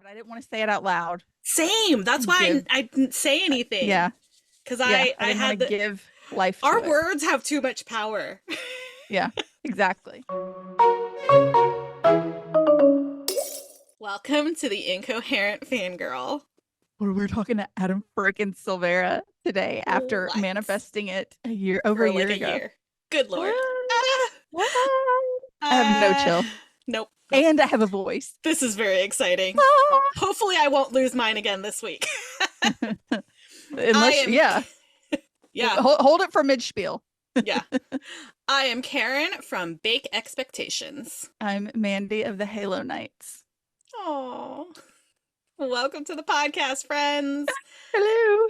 I didn't want to say it out loud. Same. That's why I didn't say anything. Yeah. Because I I didn't want had to give life to our it. words have too much power. Yeah, exactly. Welcome to the Incoherent Fangirl. We're talking to Adam frickin' Silvera today after What? manifesting it over For a like year a ago. year. Good Lord. What? What? I have no Uh, chill. nope. And I have a voice. This is very exciting. Hopefully I won't lose mine again this week. Unless, yeah. Yeah. Hold it for mid-spiel. Yeah. I am Karin from Bake Expectations. I'm Mandy of the Halo Knights. Oh, welcome to the podcast, friends. Hello.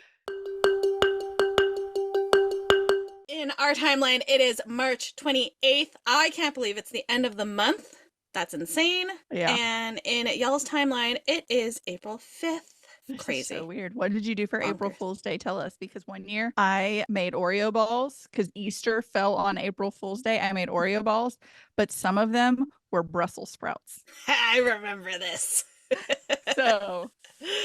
In our timeline, it is March 28th. I can't believe it's the end of the month. That's insane. Yeah. And in y'all's timeline, it is April 5th. This Crazy. is so weird. What did you do for April Fool's Day? Tell us, because one year I made Oreo balls because Easter fell on April Fool's Day. I made Oreo balls, but some of them were Brussels sprouts. I remember this. So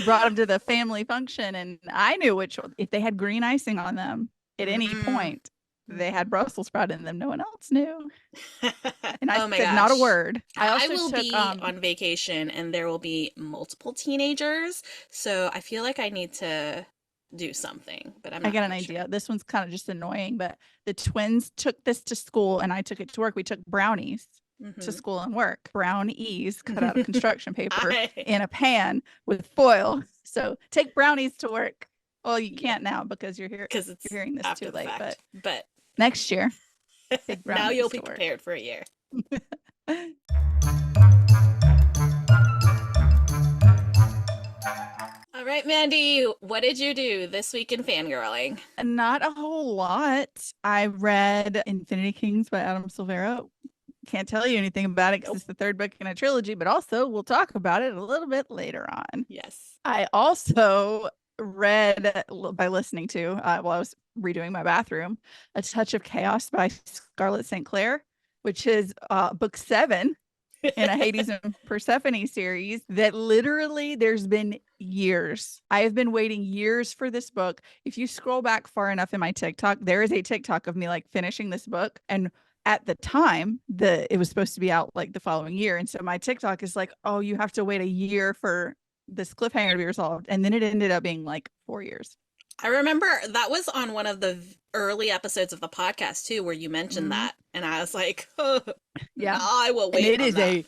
brought them to the family function, and I knew which if they had green icing on them at any point, they had Brussels sprout in them. No one else knew. And I said not a word. I will be on vacation and there will be multiple teenagers. So I feel like I need to do something, but I got an idea. This one's kind of just annoying, but the twins took this to school and I took it to work. We took brownies to school and work. Brownies cut out of construction paper in a pan with foil. So take brownies to work. Well, you can't now because you're here. Because you're hearing this too late. But next year, take brownies. Now you'll be prepared for a year. All right, Mandy, what did you do this week in fangirling? Not a whole lot. I read Infinity Kings by Adam Silvera. Can't tell you anything about it because it's the third book in a trilogy, but also we'll talk about it a little bit later on. Yes. I also read by listening to, while I was redoing my bathroom, A Touch of Chaos by Scarlett St. Clair, which is book 7 in a Hades and Persephone series that literally there's been years. I have been waiting years for this book. If you scroll back far enough in my TikTok, there is a TikTok of me like finishing this book, and at the time it was supposed to be out like the following year. And so my TikTok is like, oh, you have to wait a year for this cliffhanger to be resolved. And then it ended up being like 4 years. I remember that was on one of the early episodes of the podcast too, where you mentioned that. And I was like, oh, yeah, I will wait. And it is a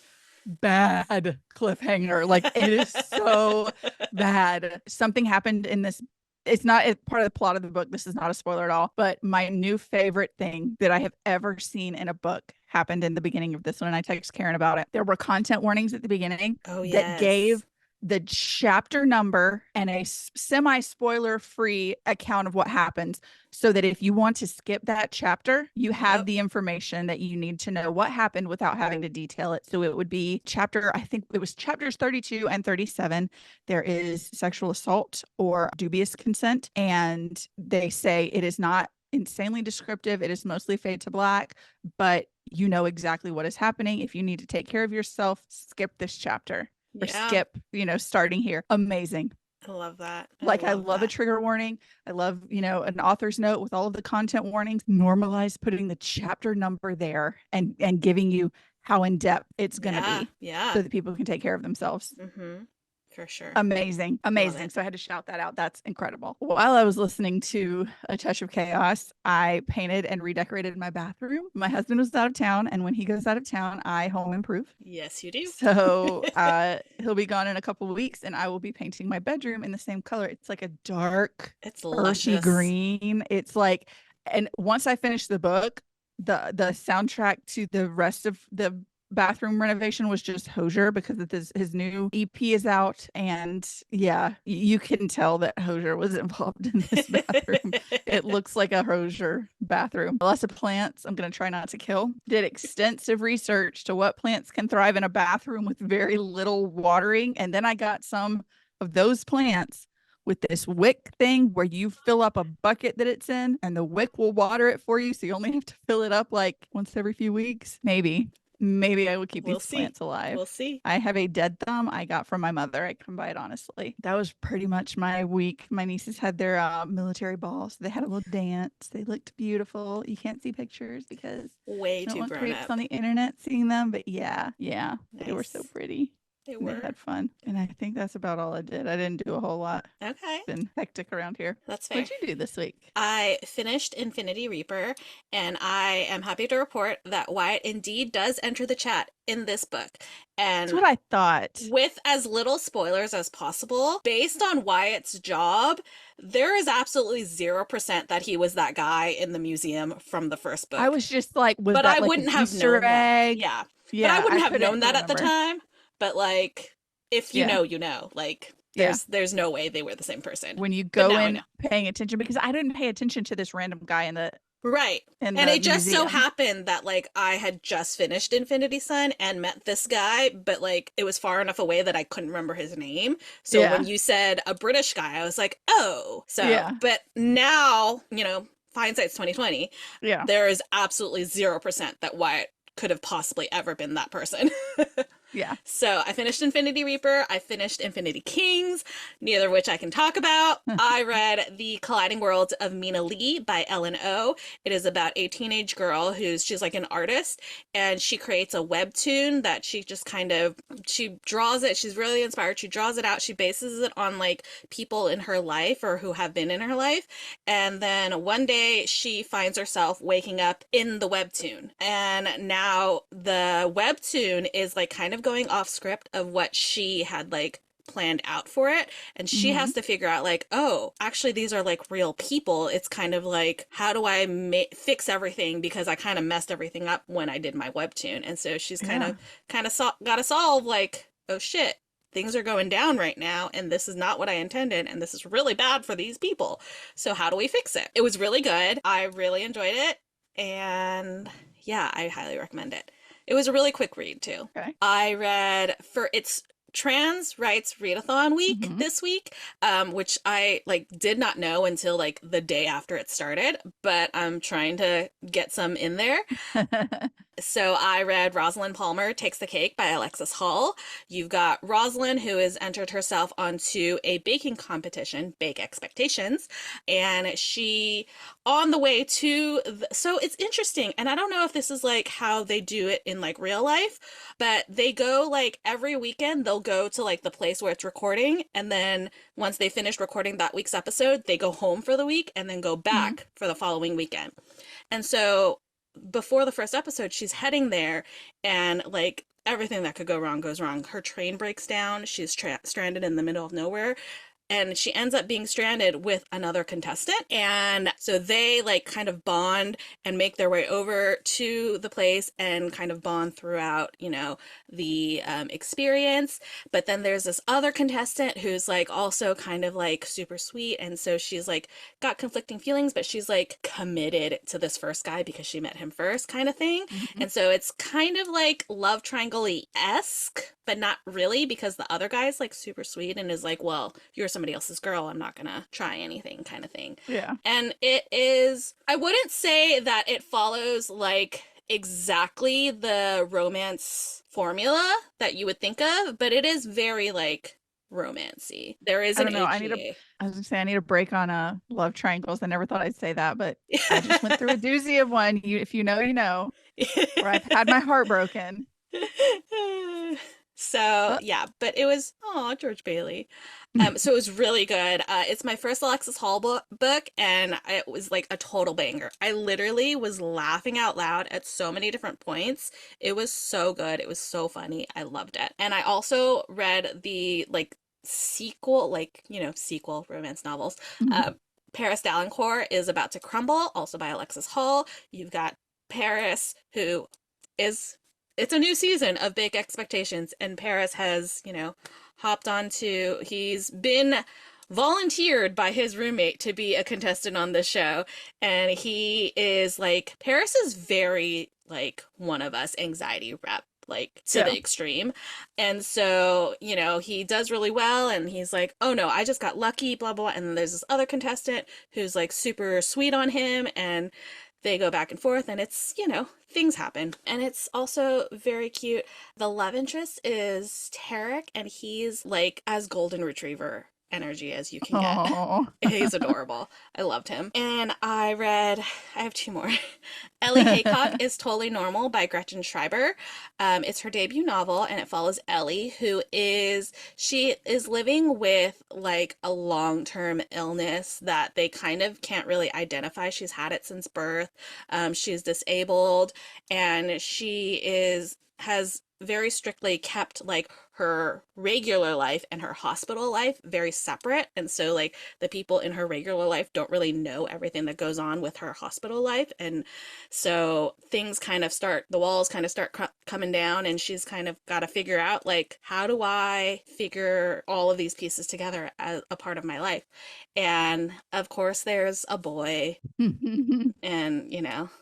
bad cliffhanger. Like it is so bad. Something happened in this. It's not part of the plot of the book. This is not a spoiler at all. But my new favorite thing that I have ever seen in a book happened in the beginning of this one. And I texted Karin about it. There were content warnings at the beginning that gave the chapter number and a semi-spoiler free account of what happens, so that if you want to skip that chapter, you have the information that you need to know what happened without having to detail it. So it would be I think it was chapters 32 and 37. There is sexual assault or dubious consent, and they say it is not insanely descriptive. It is mostly fade to black, but you know exactly what is happening. If you need to take care of yourself, skip this chapter. Or skip, starting here. Amazing. I love that. I love a trigger warning. I love, an author's note with all of the content warnings. Normalize putting the chapter number there and giving you how in depth it's going to be. Yeah. So that people can take care of themselves. For sure. Amazing. So I had to shout that out. That's incredible. While I was listening to A Touch of Chaos, I painted and redecorated my bathroom. My husband was out of town, and when he goes out of town, I home improve. Yes, you do. So he'll be gone in a couple of weeks, and I will be painting my bedroom in the same color. It's like a dark, earthy green. It's like, and once I finish the book, the soundtrack to the rest of the bathroom renovation was just Hosier, because his new EP is out, and you can tell that Hosier was involved in this bathroom. It looks like a Hosier bathroom. Lots of plants I'm going to try not to kill. Did extensive research to what plants can thrive in a bathroom with very little watering, and then I got some of those plants with this wick thing where you fill up a bucket that it's in, and the wick will water it for you, so you only have to fill it up like once every few weeks, maybe Maybe I will keep We'll these see. plants alive. We'll see. I have a dead thumb I got from my mother. I couldn't buy it honestly. That was pretty much my week. My nieces had their military ball, so they had a little dance. They looked beautiful. You can't see pictures because Way I don't too want grown creeps up. on the internet seeing them. But yeah, yeah, they were so Nice. pretty. They They were. had fun. And I think that's about all I did. I didn't do a whole lot. Okay. It's been hectic around here. That's fair. What'd you do this week? I finished Infinity Reaper, and I am happy to report that Wyatt indeed does enter the chat in this book. That's And what I thought. with as little spoilers as possible, based on Wyatt's job, there is absolutely 0% that he was that guy in the museum from the first I book. was just like, was But that I like an wouldn't have Easter known that. egg? Yeah. But I Yeah, I wouldn't have couldn't known that at the remember. time. But like, if you Yeah. know, you know. Like, Yeah. there's no way they were the same person. When you But go now I in know. paying attention, because I didn't pay attention to this random guy Right. in And the it just so museum. happened that like I had just finished Infinity Sun and met this guy, but like it was far enough away that I couldn't remember his name. So when Yeah. you said a British guy, I was like, "Oh." So, Yeah. but now, hindsight's 2020. Yeah. There is absolutely 0% that Wyatt could have possibly ever been that person. Yeah. So I finished Infinity Reaper. I finished Infinity Kings, neither of which I can talk about. I read The Colliding Worlds of Mina Lee by Ellen O. It is about a teenage girl she's like an artist, and she creates a webtoon that she just she draws it. She's really inspired. She draws it out. She bases it on like people in her life or who have been in her life. And then one day she finds herself waking up in the webtoon. And now the webtoon is like kind of going off script of what she had like planned out for it, and she Mhm. has to figure out like, oh, actually these are like real people. It's kind of like, how do I fix everything, because I kind of messed everything up when I did my webtoon. And so she's Yeah. kind of got to solve like, oh shit, things are going down right now, and this is not what I intended, and this is really bad for these people. So how do we fix it? It was really good. I really enjoyed it, and yeah, I highly recommend it. It was a really quick read too. Okay. I read for its Trans Rights Readathon week Mhm. this week, which I like did not know until like the day after it started, but I'm trying to get some in there. So I read Rosalind Palmer Takes the Cake by Alexis Hall. You've got Rosalind, who has entered herself onto a baking competition, Bake Expectations, and she on the way to so it's interesting, and I don't know if this is like how they do it in like real life, but they go like every weekend they'll go to like the place where it's recording, and then once they finish recording that week's episode, they go home for the week and then go back Mhm. for the following weekend. And so before the first episode, she's heading there, and like everything that could go wrong goes wrong. Her train breaks down. She's stranded in the middle of nowhere, and she ends up being stranded with another contestant. And so they like kind of bond and make their way over to the place and kind of bond throughout, the experience. But then there's this other contestant who's like also kind of like super sweet. And so she's like got conflicting feelings, but she's like committed to this first guy because she met him first, kind of thing. Mhm. And so it's kind of like love triangle-esque, but not really, because the other guy is like super sweet and is like, well, you're somebody else's girl, I'm not gonna try anything, kind of thing. Yeah. And it is, I wouldn't say that it follows like exactly the romance formula that you would think of, but it is very like romancy. There is I an don't know. AGA. I was gonna say I need a break on love triangles. I never thought I'd say that, but I just went through a doozy of one. If you know, you know, where I've had my heart broken. So Uh, yeah, but it was, oh, George Bailey. So it was really good. It's my first Alexis Hall book, and it was like a total banger. I literally was laughing out loud at so many different points. It was so good. It was so funny. I loved it. And I also read the like sequel, sequel romance novels. Paris Dalencourt is About to Crumble, also by Alexis Hall. You've got Paris, who is it's a new season of Bake Expectations, and Paris has, hopped onto, he's been volunteered by his roommate to be a contestant on this show. And he is like, Paris is very like one of us anxiety rep, like to Yeah. the extreme. And so, he does really well, and he's like, oh no, I just got lucky, blah, blah. And then there's this other contestant who's like super sweet on him, and they go back and forth, and it's, things happen. And it's also very cute. The love interest is Tarek, and he's like as golden retriever energy as you can get. Oh. He's adorable. I loved him. And I have two more. Ellie Haycock is Totally Normal by Gretchen Schreiber. It's her debut novel, and it follows Ellie, she is living with like a long-term illness that they kind of can't really identify. She's had it since birth. She's disabled, and has very strictly kept like her regular life and her hospital life very separate. And so like the people in her regular life don't really know everything that goes on with her hospital life. And so the walls kind of start coming down, and she's kind of got to figure out like, how do I figure all of these pieces together as a part of my life? And of course there's a boy, and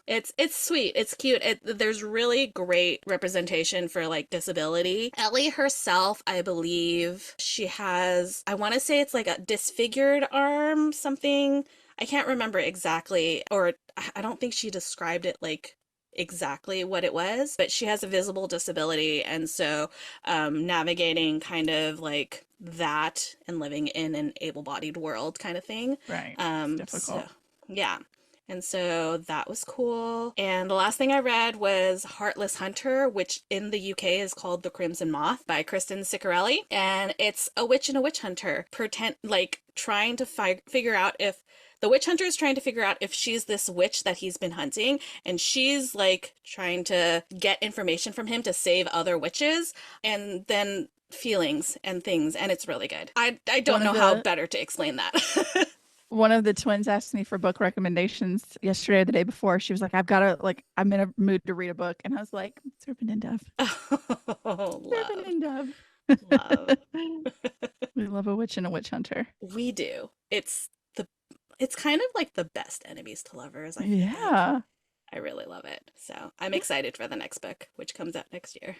it's sweet, it's cute. There's really great representation for like disability. Ellie herself, I believe she has, I want to say it's like a disfigured arm, something. I can't remember exactly, or I don't think she described it like exactly what it was, but she has a visible disability. And so navigating kind of like that and living in an able-bodied world kind of thing. Right. It's So difficult. yeah. And so that was cool. And the last thing I read was Heartless Hunter, which in the UK is called The Crimson Moth by Kristen Ciccarelli. And it's a witch and a witch hunter trying to figure out if the witch hunter is trying to figure out if she's this witch that he's been hunting, and she's like trying to get information from him to save other witches, and then feelings and things, and it's really good. I don't know how better to explain that. One of the twins asked me for book recommendations yesterday or the day before. She was like, I've got to, like, I'm in a mood to read a book. And I was like, Serpent and Dove. Oh, Serpent love, and Dove. love. We love a witch and a witch hunter. We do. It's kind of like the best enemies to lovers, I feel like. Yeah. I really love it. So I'm excited for the next book, which comes out next year.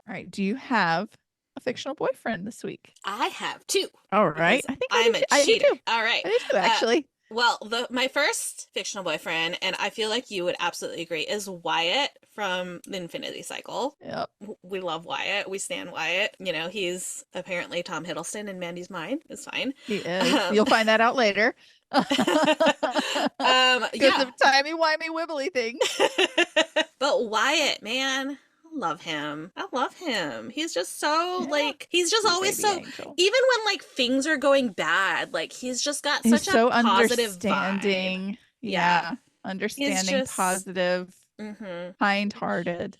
All right. Do you have a fictional boyfriend this week? I have two. All right. Because I think I'm a I do cheater. too. All right. I do too, actually. Well, my first fictional boyfriend, and I feel like you would absolutely agree, is Wyatt from the Infinity Cycle. Yep. We love Wyatt. We stand Wyatt. He's apparently Tom Hiddleston in Mandy's mind. It's fine. He is. You'll find that out later. Because of timey-wimey wibbly things. But Wyatt, man, I love him. I love him. He's just so he's just always so angel. Even when like things are going bad, like he's just got He's such so a positive understanding. vibe. Yeah. Understanding, positive, kind-hearted.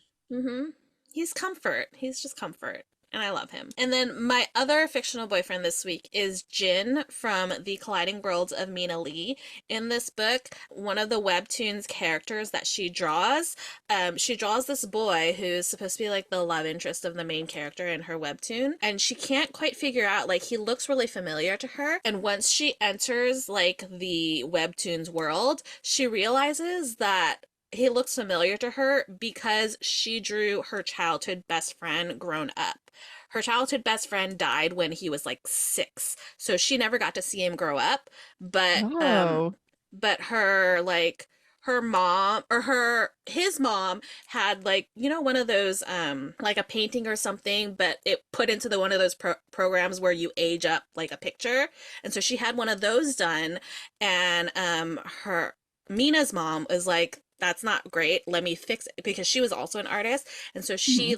He's comfort. He's just comfort. And I love him. And then my other fictional boyfriend this week is Jin from The Colliding Worlds of Mina Lee. In this book, one of the webtoons characters that she draws this boy who's supposed to be like the love interest of the main character in her webtoon. And she can't quite figure out, like, he looks really familiar to her. And once she enters like the webtoon's world, she realizes that he looks familiar to her because she drew her childhood best friend grown up. Her childhood best friend died when he was like 6, so she never got to see him grow up. But her mom, or his mom, had like, one of those like a painting or something, but it put into one of those programs where you age up like a picture. And so she had one of those done, and her Mina's mom was like, that's not great, let me fix it, because she was also an artist. And so she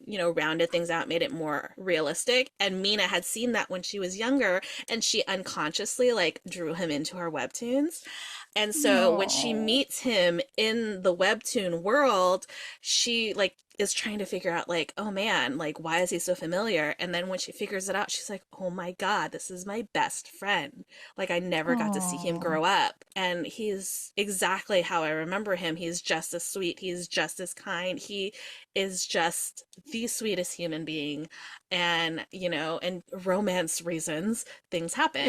rounded things out, made it more realistic. And Mina had seen that when she was younger, and she unconsciously like drew him into her webtoons. And so when she meets him in the webtoon world, she like is trying to figure out like, oh man, like why is he so familiar? And then when she figures it out, she's like, oh my God, this is my best friend. Like I never got to see him grow up. And he's exactly how I remember him. He's just as sweet. He's just as kind. He is just the sweetest human being. And, and romance reasons, things happen,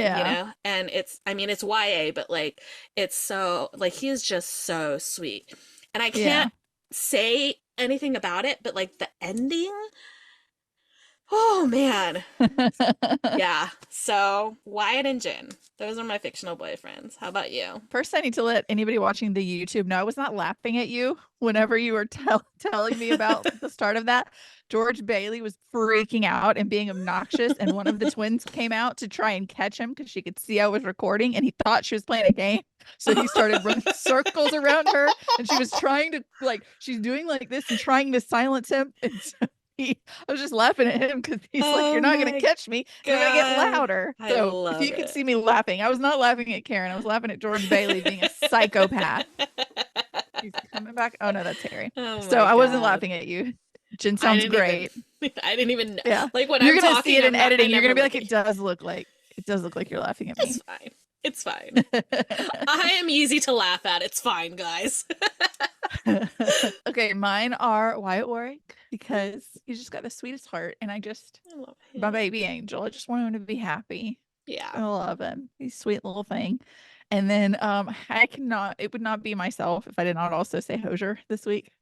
and it's YA, but like, it's so like, he is just so sweet. And I can't say anything about it, but like the ending, Oh man. Yeah. So Wyatt and Jin, those are my fictional boyfriends. How about you? First, I need to let anybody watching the YouTube know I was not laughing at you whenever you were telling me about the start of that. George Bailey was freaking out and being obnoxious, and one of the twins came out to try and catch him because she could see I was recording, and he thought she was playing a game. So he started running circles around her, and she was trying to she's doing like this and trying to silence him. And so I was just laughing at him because he's like, "You're Oh not gonna my catch me. You're gonna get God. louder." I So if love you could it. see me laughing, I was not laughing at Karin. I was laughing at George Bailey being a psychopath. He's coming back. Oh no, that's Harry. Oh So my I wasn't God. laughing at you. Jen I sounds didn't even great. I didn't even Yeah. like when You're I'm gonna see talking, it in I editing. You're never gonna be look like, at it you. does look like you're laughing at It's me. fine. It's fine. I am easy to laugh at. It's fine, guys. Okay, mine are Wyatt Warwick because he's just got the sweetest heart, and I love my him. baby angel. I just want him to be happy. Yeah. I love him. He's a sweet little thing. And then it would not be myself if I did not also say Hosier this week.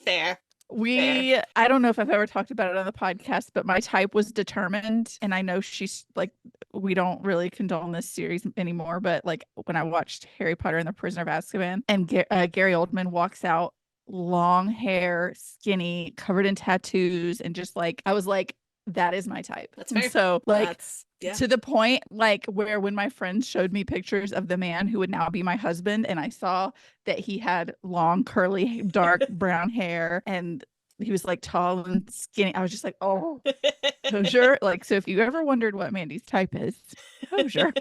Fair. I don't know if I've ever talked about it on the podcast, but my type was determined. And I know she's like, we don't really condone this series anymore, but like when I watched Harry Potter and the Prisoner of Azkaban and Gary Oldman walks out, long hair, skinny, covered in tattoos, and just like, I was like, that is my type. That's And fair. so like, Yeah. to the point like where when my friends showed me pictures of the man who would now be my husband, and I saw that he had long curly dark brown hair and he was like tall and skinny, I was just like, oh, Hosier. Like, so if you ever wondered what Mandy's type is, Hosier.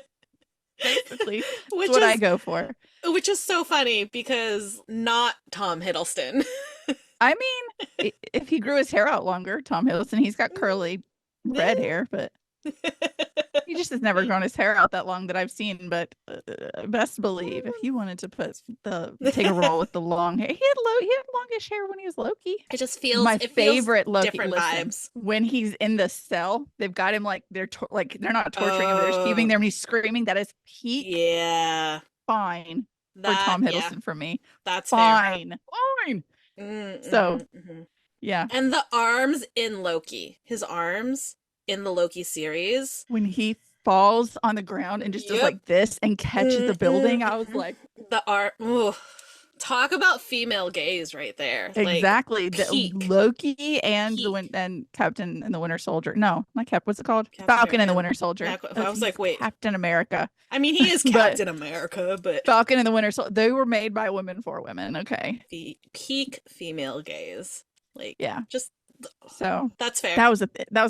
Basically, that's what I go for. Which is so funny because not Tom Hiddleston. I mean, if he grew his hair out longer, Tom Hiddleston, he's got curly red hair, but he just has never grown his hair out that long that I've seen. But best believe if you wanted to take a role with the long hair, he had longish hair when he was Loki. It just feels my favorite Loki. different vibes. When he's in the cell, they've got him like they're not torturing him, they're just keeping him there, and he's screaming. That is peak. Yeah, fine for Tom Hiddleston for me. That's fine. Fine. So yeah, and the arms in Loki, his arms in the Loki series, when he falls on the ground and just does like this and catches the building, I was like, the arm. Talk about female gaze right there. Exactly. Like, Loki and and Captain and the Winter Soldier. No, not Cap. What's it called? Falcon and the Winter Soldier. I was like, wait, Captain America. I mean, he is Captain America, but Falcon and the Winter Soldier. They were made by women for women. Okay. The peak female gaze. Like, yeah, just so that's fair. That was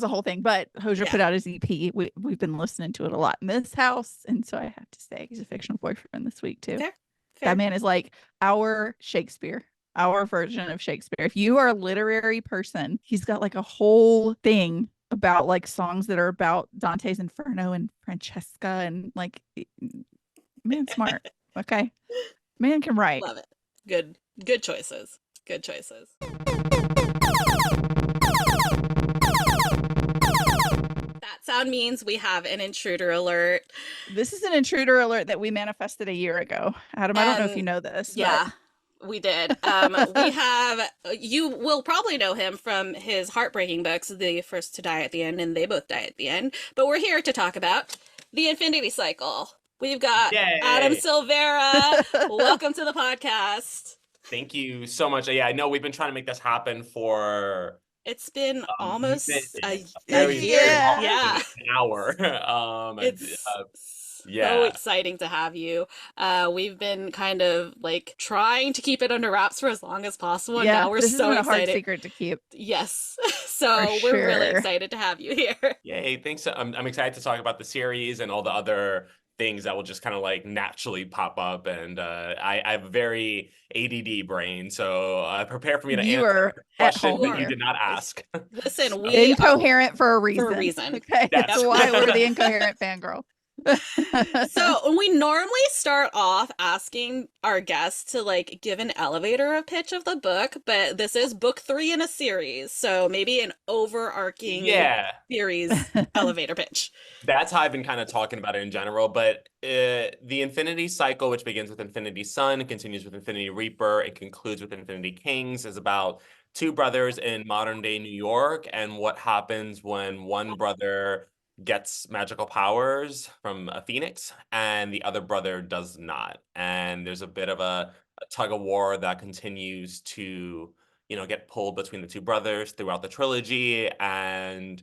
a whole thing. But Hosier put out his EP. We've been listening to it a lot in this house, and so I have to say he's a fictional boyfriend this week too. Fair. That man is like our Shakespeare, our version of Shakespeare. If you are a literary person, he's got like a whole thing about like songs that are about Dante's Inferno and Francesca, and like, man, smart. Okay, man can write. Love it. Good choices. Good choices. Sound means we have an intruder alert. This is an intruder alert that we manifested a year ago. Adam, I don't know if you know this. Yeah, we did. You will probably know him from his heartbreaking books, The First to Die at the End and They Both Die at the End. But we're here to talk about The Infinity Cycle. We've got Adam Silvera. Welcome to the podcast. Thank you so much. Yeah, I know we've been trying to make this happen for... It's been almost a year. Yeah. An hour. It's so exciting to have you. We've been kind of like trying to keep it under wraps for as long as possible. Yeah, and now we're this so is a excited. hard secret to keep. Yes. So we're really excited to have you here. Yay, thanks. I'm excited to talk about the series and all the other things that will just kind of like naturally pop up, and I have a very ADD brain, so prepare for me to answer a question that you did not ask. Listen, we incoherent for a reason. For a reason. Okay, that's why we're the incoherent fangirl. So we normally start off asking our guests to like give an elevator pitch of the book, but this is book 3 in a series, so maybe an overarching Yeah. series elevator pitch. That's how I've been kind of talking about it in general. But the Infinity Cycle, which begins with Infinity Sun, continues with Infinity Reaper, and concludes with Infinity Kings, is about two brothers in modern day New York and what happens when one brother gets magical powers from a phoenix and the other brother does not. And there's a bit of a tug of war that continues to, get pulled between the two brothers throughout the trilogy. And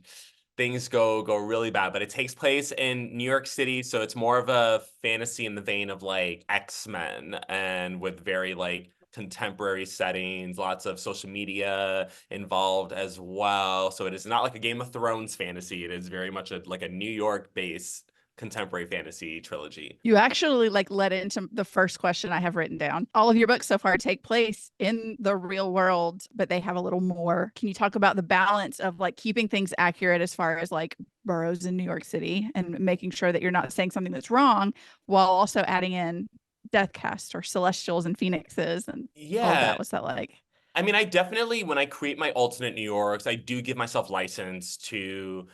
things go really bad, but it takes place in New York City, so it's more of a fantasy in the vein of like X-Men and with very like contemporary settings, lots of social media involved as well. So it is not like a Game of Thrones fantasy. It is very much like a New York based contemporary fantasy trilogy. You actually like led into the first question I have written down. All of your books so far take place in the real world, but they have a little more. Can you talk about the balance of like keeping things accurate as far as like boroughs in New York City and making sure that you're not saying something that's wrong while also adding in death cast or celestials and phoenixes and all of Yeah. that? What's that like? I mean, I definitely, when I create my alternate New Yorks, I do give myself license to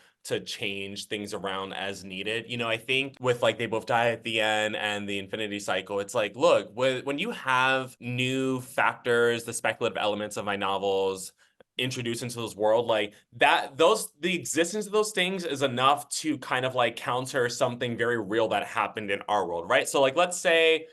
change things around as needed. I think with like They Both Die at the End and the Infinity Cycle, it's like, look, when you have new factors, the speculative elements of my novels introduced into this world, like that, the existence of those things is enough to kind of like counter something very real that happened in our world, right? So like, let's say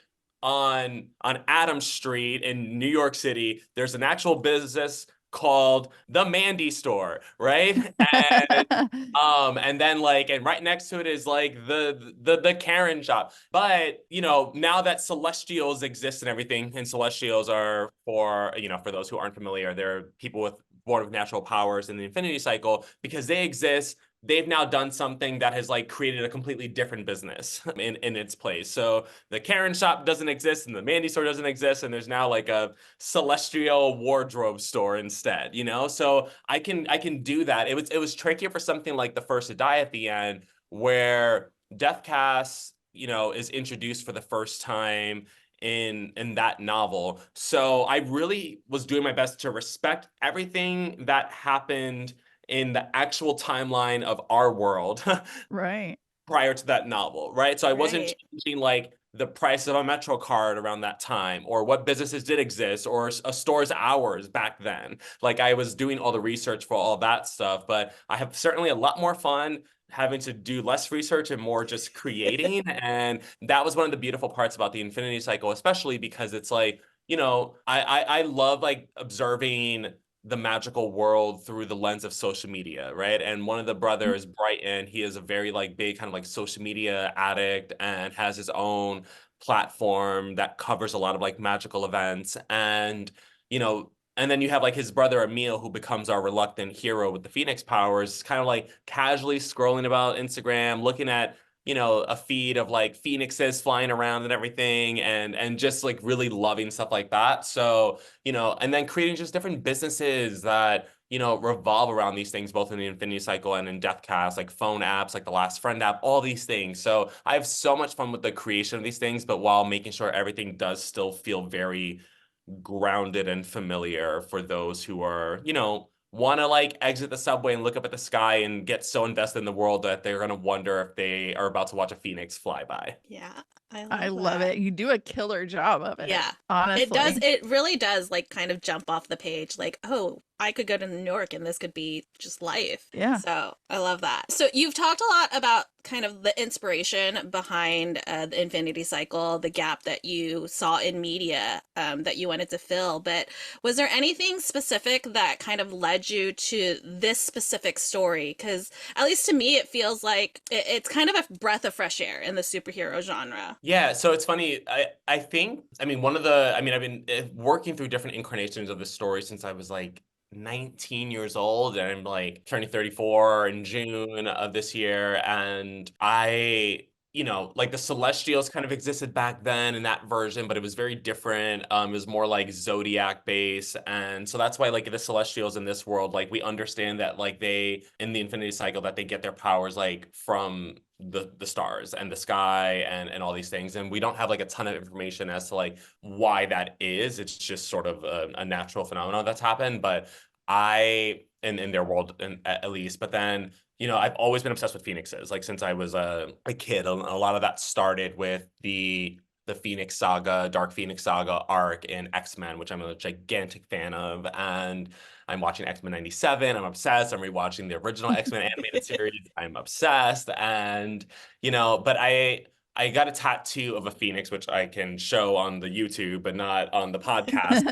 on Adams Street in New York City, there's an actual business called the Mandy store, right? And then like and right next to it is like the Karin shop. But now that Celestials exist and everything, and Celestials are for those who aren't familiar, they're people with born with natural powers in the Infinity Cycle. Because they exist, they've now done something that has like created a completely different business in its place. So the Karin shop doesn't exist and the Mandy store doesn't exist, and there's now like a celestial wardrobe store instead, So I can do that. It was trickier for something like The First to Die at the End, where Deathcast, is introduced for the first time in that novel. So I really was doing my best to respect everything that happened in the actual timeline of our world Right. prior to that novel, right? So I wasn't Right. changing like the price of a Metro card around that time, or what businesses did exist, or a store's hours back then. Like I was doing all the research for all that stuff, but I have certainly a lot more fun having to do less research and more just creating. And that was one of the beautiful parts about the Infinity Cycle, especially because it's like, I love like observing the magical world through the lens of social media, right? And one of the brothers, Brighton, he is a very like big kind of like social media addict and has his own platform that covers a lot of like magical events. And then you have like his brother Emil, who becomes our reluctant hero with the Phoenix powers, kind of like casually scrolling about Instagram, looking at a feed of like phoenixes flying around and everything, and just like really loving stuff like that. So, and then creating just different businesses that, revolve around these things, both in the Infinity Cycle and in Deathcast, like phone apps, like the Last Friend app, all these things. So I have so much fun with the creation of these things, but while making sure everything does still feel very grounded and familiar for those who are, want to like exit the subway and look up at the sky and get so invested in the world that they're going to wonder if they are about to watch a phoenix fly by. Yeah, I I love love that. it. You do a killer job of it, Yeah. It does, honestly. it really does like kind of jump off the page like, oh, I could go to New York and this could be just life. Yeah. So I love that. So you've talked a lot about kind of the inspiration behind the Infinity Cycle, the gap that you saw in media that you wanted to fill. But was there anything specific that kind of led you to this specific story? Because at least to me, it feels like it's kind of a breath of fresh air in the superhero genre. Yeah, so it's funny. I think, I mean, I've been working through different incarnations of this story since I was like 19 years old, and I'm like turning 34 in June of this year. And you know, like the Celestials kind of existed back then in that version, but it was very different. It was more like Zodiac based. And so that's why like the Celestials in this world, like we understand that like they in the Infinity Cycle that they get their powers like from the stars and the sky and all these things. And we don't have like a ton of information as to like why that is. It's just sort of a natural phenomenon that's happened. But I in their world at least, but then you know, I've always been obsessed with phoenixes, like since I was a kid. A lot of that started with the Phoenix Saga, Dark Phoenix Saga arc in X-Men, which I'm a gigantic fan of. And I'm watching X-Men 97. I'm obsessed. I'm rewatching the original X-Men animated series. I'm obsessed. And, you know, but I got a tattoo of a phoenix, which I can show on the YouTube, but not on the podcast.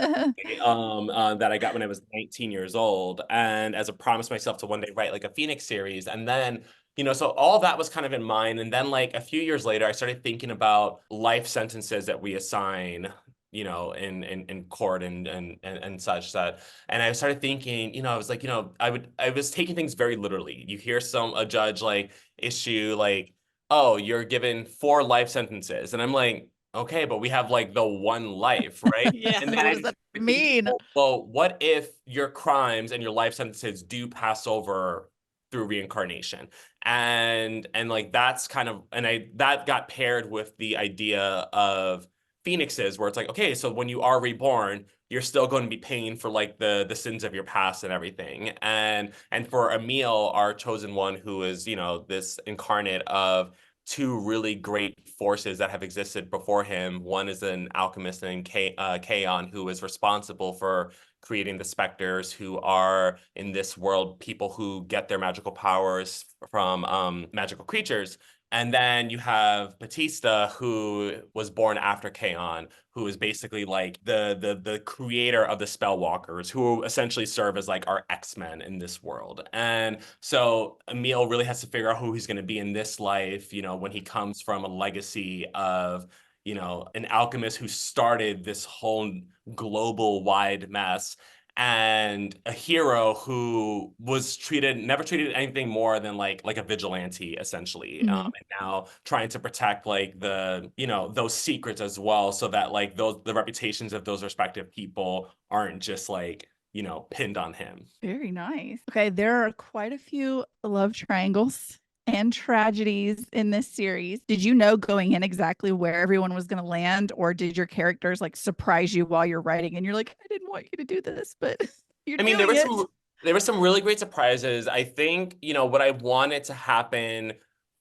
That I got when I was 19 years old, and as a promise myself to one day write like a Phoenix series. And then, you know, so all that was kind of in mind. And then like a few years later, I started thinking about life sentences that we assign, you know, in court and such that, and I started thinking, you know, I was like, you know, I was taking things very literally. You hear a judge like issue like, oh, you're given 4 life sentences, and I'm like, okay, but we have like the one life, right? Yeah. And then What I does that started thinking, mean? well, what if your crimes and your life sentences do pass over through reincarnation? And like that's kind of, and I that got paired with the idea of phoenixes, where it's like, okay, so when you are reborn, you're still going to be paying for like the sins of your past and everything. And for Emil, our chosen one, who is, you know, this incarnate of 2 really great forces that have existed before him. One is an alchemist named Kaon, who is responsible for creating the specters, who are in this world people who get their magical powers from magical creatures. And then you have Batista, who was born after Kaon, who is basically like the creator of the Spellwalkers, who essentially serve as like our X-Men in this world. And so Emil really has to figure out who he's going to be in this life, you know, when he comes from a legacy of, you know, an alchemist who started this whole global wide mess, and a hero who was never treated anything more than like a vigilante, essentially. Mhm. And now trying to protect like the, you know, those secrets as well, so that like the reputations of those respective people aren't just like, you know, pinned on him. Very nice. Okay, there are quite a few love triangles and tragedies in this series. Did you know going in exactly where everyone was going to land, or did your characters like surprise you while you're writing and you're like, I didn't want you to do this, but you're I mean, doing it? there were some really great surprises. I think, you know, what I wanted to happen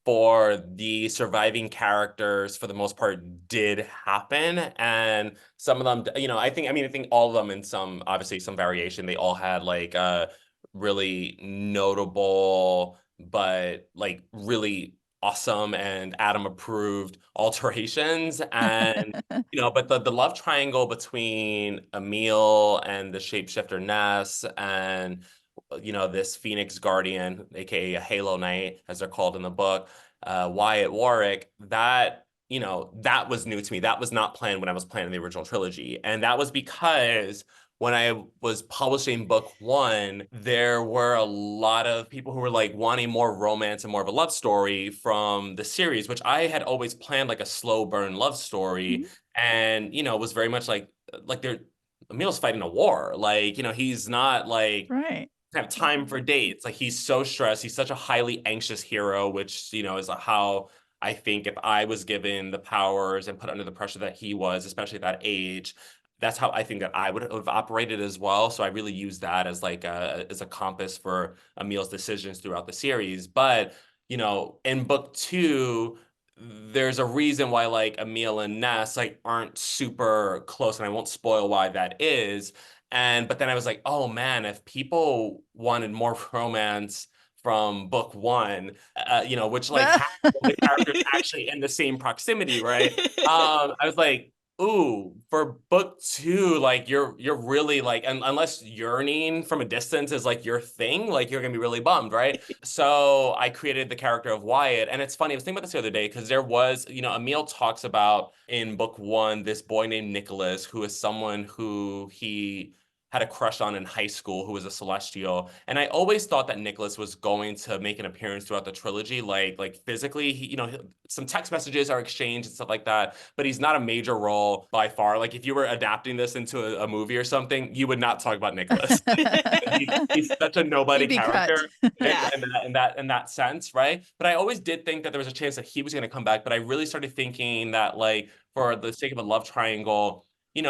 for the surviving characters for the most part did happen. And some of them, you know, I think all of them in some, obviously some variation, they all had like really notable, but like really awesome and Adam approved alterations. And you know, but the love triangle between Emil and the shapeshifter Ness and you know this Phoenix Guardian, aka a Halo Knight, as they're called in the book, Wyatt Warwick, that you know that was new to me. That was not planned when I was planning the original trilogy, and that was because when I was publishing book 1, there were a lot of people who were like wanting more romance and more of a love story from the series, which I had always planned like a slow burn love story. Mhm. And you know was very much like they're Emil's fighting a war, like you know he's not like Right. have time for dates, like he's so stressed, he's such a highly anxious hero, which you know is how I think if I was given the powers and put under the pressure that he was, especially at that age, that's how I think that I would have operated as well. So I really use that as like as a compass for Emil's decisions throughout the series. But you know in book 2, there's a reason why like Emil and Ness like aren't super close, and I won't spoil why that is. And but then I was like, oh man, if people wanted more romance from book 1, you know, which like had the characters actually in the same proximity, right? I was like, ooh, for book 2, like you're really like, unless yearning from a distance is like your thing, like you're gonna be really bummed, right? So I created the character of Wyatt. And it's funny, I was thinking about this the other day because there was, you know, Emil talks about in book 1 this boy named Nicholas, who is someone who he had a crush on in high school who was a celestial. And I always thought that Nicholas was going to make an appearance throughout the trilogy, like physically, some text messages are exchanged and stuff like that, but he's not a major role by far. Like if you were adapting this into a movie or something, you would not talk about Nicholas. He's such a nobody He'd be cut. character Yeah. in that sense, right? But I always did think that there was a chance that he was going to come back. But I really started thinking that, like, for the sake of a love triangle, you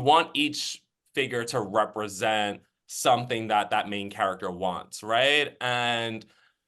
want each figure to represent something that that main character wants, right? And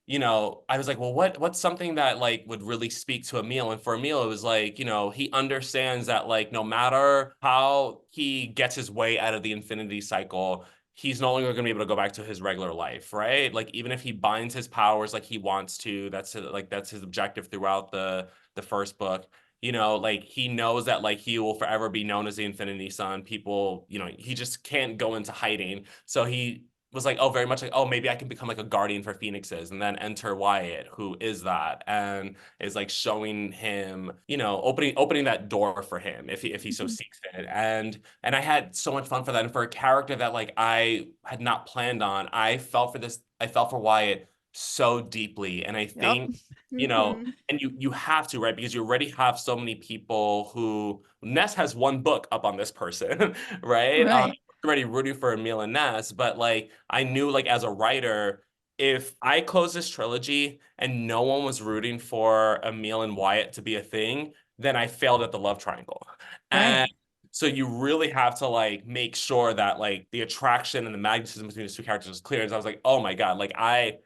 I was like, well, what's something that like would really speak to Emil? And for Emil, it was like, he understands that like no matter how he gets his way out of the infinity cycle, he's no longer going to be able to go back to his regular life, right? Like even if he binds his powers like he wants to, that's his objective throughout the first book. Like he knows that like he will forever be known as the Infinity Son. People, he just can't go into hiding. So he was like, oh, very much like, oh, maybe I can become like a guardian for phoenixes, and then enter Wyatt, who is that, and is like showing him, opening that door for him if he so seeks it. And I had so much fun for that. And for a character that like I had not planned on, I felt for Wyatt so deeply. And I think, and you have to, right? Because you already have so many people who Ness has one book up on this person, right? Right. Already rooting for Emil and Ness, but like I knew like as a writer, if I closed this trilogy and no one was rooting for Emil and Wyatt to be a thing, then I failed at the love triangle. Right. And so you really have to like make sure that like the attraction and the magnetism between these two characters is clear. And so I was like, oh my God, like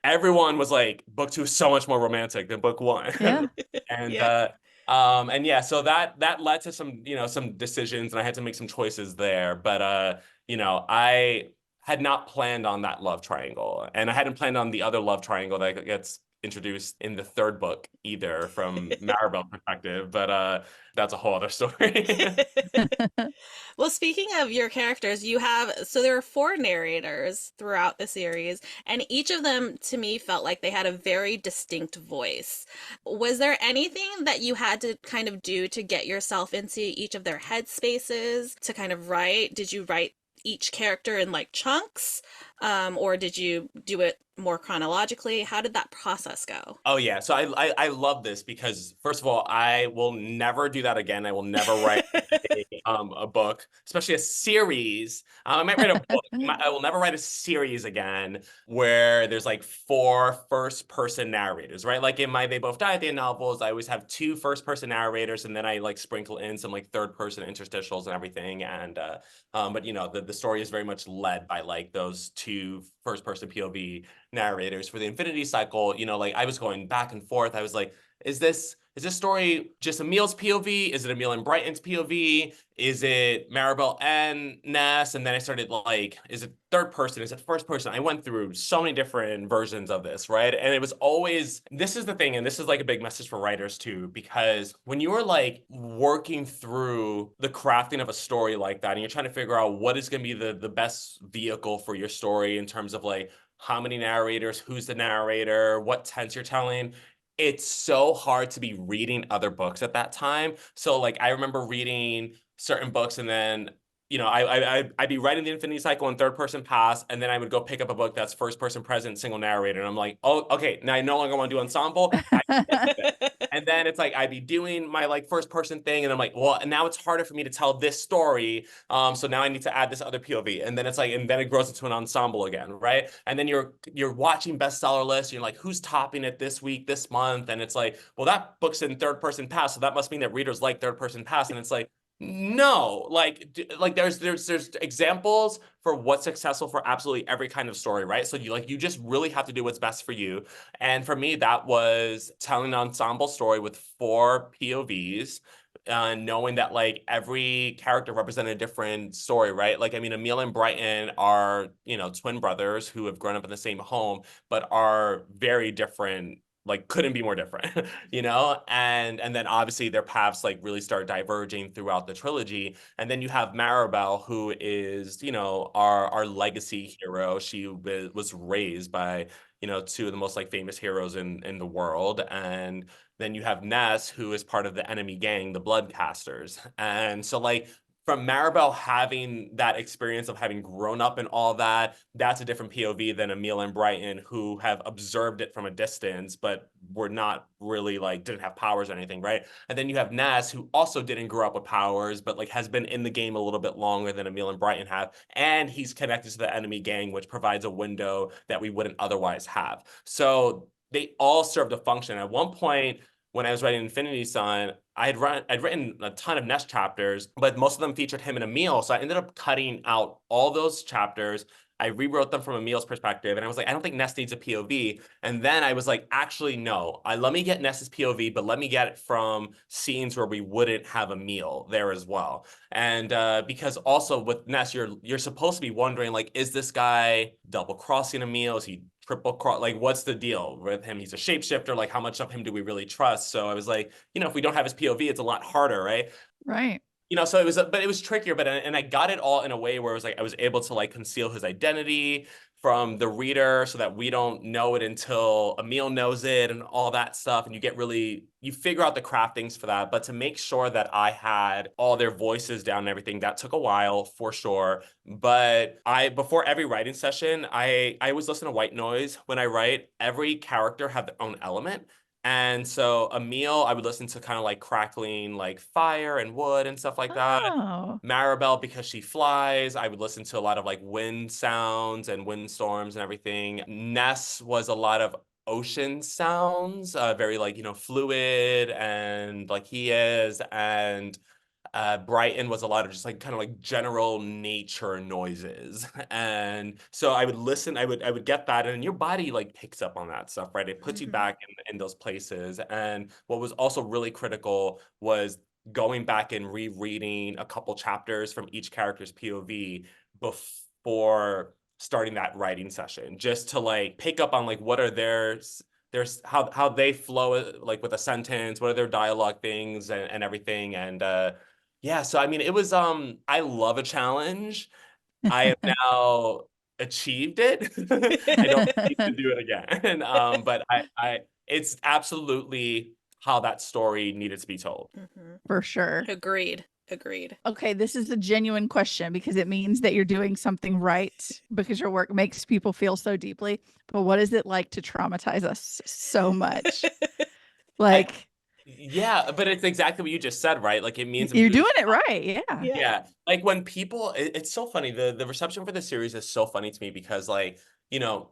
everyone was like, book 2 is so much more romantic than book 1. Yeah. And Yeah. and yeah, so that led to some, some decisions, and I had to make some choices there. But I had not planned on that love triangle, and I hadn't planned on the other love triangle that gets introduced in the third book either from Maribel's perspective. But that's a whole other story. Well, speaking of your characters, so there are 4 narrators throughout the series, and each of them to me felt like they had a very distinct voice. Was there anything that you had to kind of do to get yourself into each of their headspaces to kind of write? Did you write each character in like chunks? Or did you do it more chronologically? How did that process go? Oh yeah, so I love this because first of all, I will never do that again. I will never write a book, especially a series. I might write a book. I will never write a series again where there's like 4 first-person narrators, right? Like in my They Both Die at the End novels, I always have 2 first-person narrators, and then I like sprinkle in some like third-person interstitials and everything. And but the story is very much led by like those 2 first-person POV narrators for the Infinity Cycle. Like I was going back and forth. I was like, is this story just Emil's POV? Is it Emil and Brighton's POV? Is it Maribel and Ness? And then I started like, is it third person? Is it first person? I went through so many different versions of this, right? And it was always, this is the thing, and this is like a big message for writers too, because when you are like working through the crafting of a story like that, and you're trying to figure out what is going to be the best vehicle for your story in terms of like how many narrators, who's the narrator, what tense you're telling, it's so hard to be reading other books at that time. So like I remember reading certain books, and then I'd be writing the Infinity Cycle in third person past, and then I would go pick up a book that's first person present, single narrator, and I'm like, oh, okay, now I no longer want to do ensemble. And then it's like I'd be doing my like first person thing, and I'm like, well, now it's harder for me to tell this story. So now I need to add this other POV, and then it's like, and then it grows into an ensemble again, right? And then you're watching bestseller lists, you're like, who's topping it this week, this month? And it's like, well, that book's in third person past, so that must mean that readers like third person past. And it's like, no, like there's examples for what's successful for absolutely every kind of story, right? So you just really have to do what's best for you. And for me, that was telling an ensemble story with 4 POVs, knowing that like every character represented a different story, right? Like, I mean, Emil and Brighton are, twin brothers who have grown up in the same home, but are very different, like couldn't be more different, and then obviously their paths like really start diverging throughout the trilogy. And then you have Maribel, who is, our legacy hero. She was raised by, 2 of the most like famous heroes in the world. And then you have Ness, who is part of the enemy gang, the Bloodcasters. And so like from Maribel having that experience of having grown up in all that, that's a different POV than Emil and Brighton, who have observed it from a distance, but were not really like, didn't have powers or anything, right? And then you have Ness, who also didn't grow up with powers, but like has been in the game a little bit longer than Emil and Brighton have. And he's connected to the enemy gang, which provides a window that we wouldn't otherwise have. So they all served a function. At one point, when I was writing Infinity Son, I'd written a ton of Ness chapters, but most of them featured him and Emil. So I ended up cutting out all those chapters. I rewrote them from Emil's perspective, and I was like, I don't think Ness needs a POV. And then I was like, actually, no. Let me get Ness's POV, but let me get it from scenes where we wouldn't have Emil there as well. And because also with Ness, you're supposed to be wondering, like, is this guy double crossing Emil? Is he triple cross? Like, what's the deal with him? He's a shapeshifter. Like, how much of him do we really trust? So I was like, if we don't have his POV, it's a lot harder, right? Right. So it was, but it was trickier, and I got it all in a way where it was like, I was able to like conceal his identity from the reader so that we don't know it until Emil knows it and all that stuff. And you figure out the craftings for that. But to make sure that I had all their voices down and everything, that took a while for sure. But before every writing session, I always listen to white noise when I write. Every character had their own element. And so Emil, I would listen to kind of like crackling, like fire and wood and stuff like that. Oh. Maribel, because she flies, I would listen to a lot of like wind sounds and wind storms and everything. Ness was a lot of ocean sounds, very like, fluid and like he is. And Brighton was a lot of just like kind of like general nature noises. And so I would listen, I would get that, and your body like picks up on that stuff, right? It puts you back in those places. And what was also really critical was going back and rereading a couple chapters from each character's POV before starting that writing session, just to like pick up on like what are there's how they flow like with a sentence, what are their dialogue things and everything. And yeah, so I mean, it was I love a challenge. I have now achieved it. I don't need to do it again. But I it's absolutely how that story needed to be told. For sure. Agreed. Okay, this is a genuine question because it means that you're doing something right because your work makes people feel so deeply. But what is it like to traumatize us so much? Like, yeah, but it's exactly what you just said, right? Like it means you're doing it right. Yeah. Yeah. Like when people, it's so funny. The reception for the series is so funny to me because like,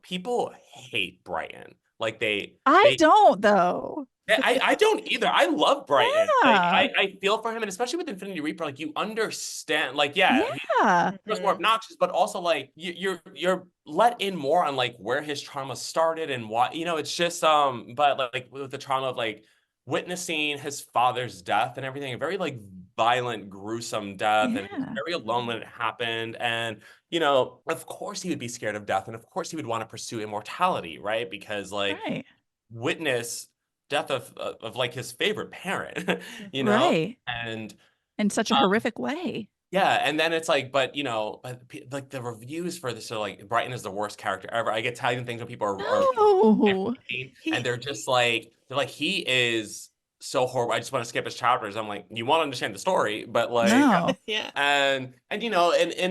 people hate Brighton. Like I don't though. I don't either. I love Brighton. Yeah. Like I feel for him, and especially with Infinity Reaper, like you understand, like yeah, Yeah. he was more obnoxious, but also like you're let in more on like where his trauma started and why, it's just but like with the trauma of like witnessing his father's death and everything, a very like violent, gruesome death, and he was Yeah. very alone when it happened. And of course he would be scared of death, and of course he would want to pursue immortality, right? Because like Right. witness death of like his favorite parent, Right. and In such a horrific way. yeah, and then it's like, but like the reviews for this are like Brighton is the worst character ever. I get Italian things when people are No. and they're just like he is so horrible. I just want to skip his chapters. I'm like, you want to understand the story, but like No. Yeah. and and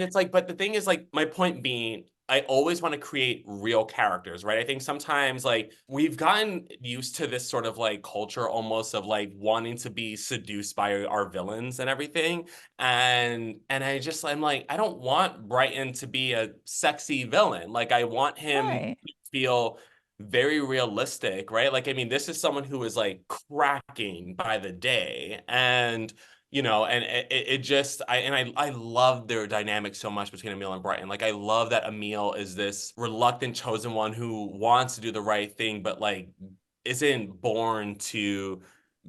it's like, but the thing is like my point being, I always want to create real characters, right? I think sometimes like we've gotten used to this sort of like culture almost of like wanting to be seduced by our villains and everything. And I'm like, I don't want Brighton to be a sexy villain. Like I want him Right. to feel very realistic, right? Like, I mean, this is someone who is like cracking by the day. And and it just I love their dynamic so much between Emil and Brighton. Like I love that Emil is this reluctant chosen one who wants to do the right thing, but like isn't born to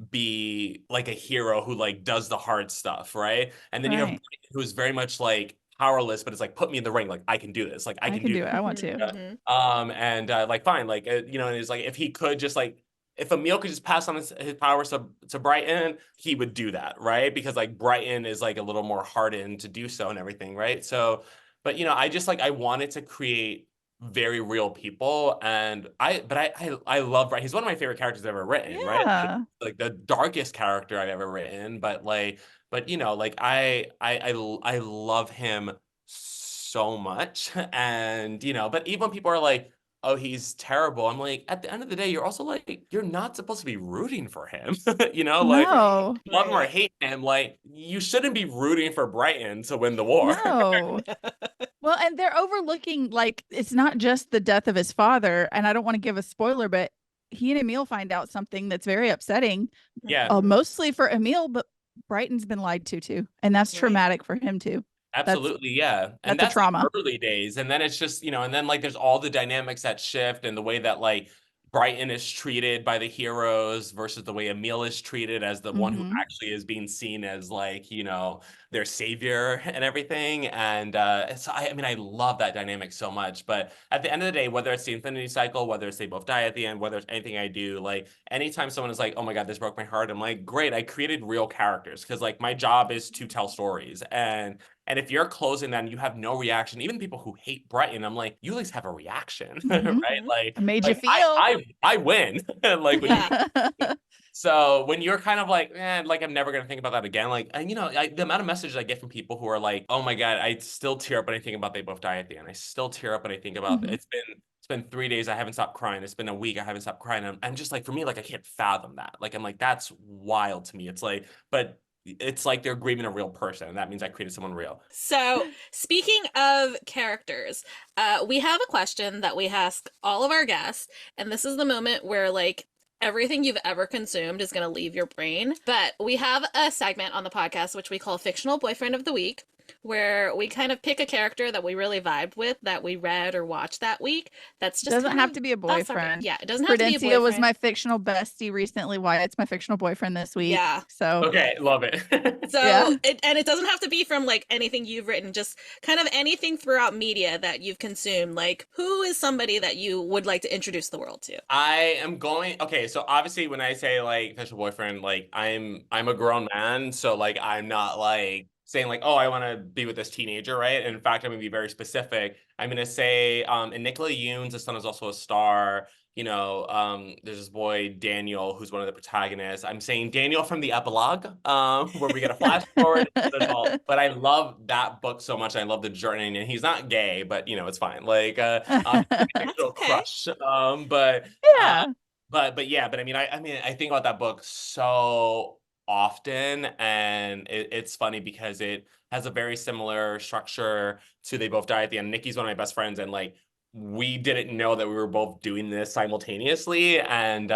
be like a hero who like does the hard stuff, right? And then you have Right. Brighton, who is very much like powerless, but it's like put me in the ring, like I can do this, like I I can can do do it. I want to. and like fine, like and it's like if he could just like if Emil could just pass on his powers to Brighton, he would do that, right? Because like Brighton is like a little more hardened to do so and everything, right? So, but I just like I wanted to create very real people. And I love Bright. He's one of my favorite characters I've ever written, right? Yeah. Like the darkest character I've ever written, but you know, like I love him so much. And you know, but even when people are like, oh, he's terrible, I'm like, at the end of the day, you're also like, you're not supposed to be rooting for him. You know, like No. love him or Right. hate him, like you shouldn't be rooting for Brighton to win the war. No. Well, and they're overlooking, like, it's not just the death of his father. And I don't want to give a spoiler, but he and Emil find out something that's very upsetting, Yeah. mostly for Emil, but Brighton's been lied to too. And that's Right. traumatic for him too. Absolutely, yeah. And That's a that's like trauma. early days. And then it's just, you know, and then like there's all the dynamics that shift and the way that like Brighton is treated by the heroes versus the way Emil is treated as the one who Mhm. actually is being seen as like, you know, their savior and everything. And so I mean, I love that dynamic so much. But at the end of the day, whether it's the Infinity Cycle, whether it's they both die at the end, whether it's anything I do, like anytime someone is like, oh my God, this broke my heart, I'm like, great, I created real characters because like my job is to tell stories. And if you're closing that and you have no reaction, even people who hate Brighton, I'm like, you at least have a reaction, Mhm. right? I made you Like feel. I win. Like when you Yeah. so when you're kind of like, like I'm never gonna think about that again. Like, and you know, the amount of messages I get from people who are like, oh my God, I still tear up when I think about they both die at the end. I still tear up when I think about Mhm. it's been 3 days, I haven't stopped crying. It's been a week, I haven't stopped crying. I'm just like, for me, like I can't fathom that. Like I'm like, that's wild to me. It's like, but it's like they're grieving a real person, and that means I created someone real. So, speaking of characters, we have a question that we ask all of our guests, and this is the moment where, like, everything you've ever consumed is going to leave your brain. But we have a segment on the podcast which we call Fictional Boyfriend of the Week, where we kind of pick a character that we really vibed with, that we read or watched that week. That's just Doesn't kind have of to be a that's our boyfriend. yeah, it doesn't have to be a Prudencia was boyfriend. my fictional bestie recently. Wyatt's my fictional boyfriend this week. Yeah. So Okay, love it. So, Yeah. and it doesn't have to be from like anything you've written, just kind of anything throughout media that you've consumed. Like, who is somebody that you would like to introduce the world to? I am going okay, so obviously when I say like official boyfriend, like I'm a grown man, so like I'm not like saying like, oh, I want to be with this teenager, right? And in fact, I'm gonna be very specific. I'm gonna say and Nicola Yoon's the son is also a star. You know, there's this boy Daniel who's one of the protagonists. I'm saying Daniel from the epilogue, where we get a flash forward into the adult. But I love that book so much. I love the journey, and he's not gay, but you know, it's fine. Like, That's little okay. crush. Yeah. But yeah, but I mean, I think about that book so often, and it's funny because it has a very similar structure to They Both Die at the End. Nikki's one of my best friends, and like we didn't know that we were both doing this simultaneously, and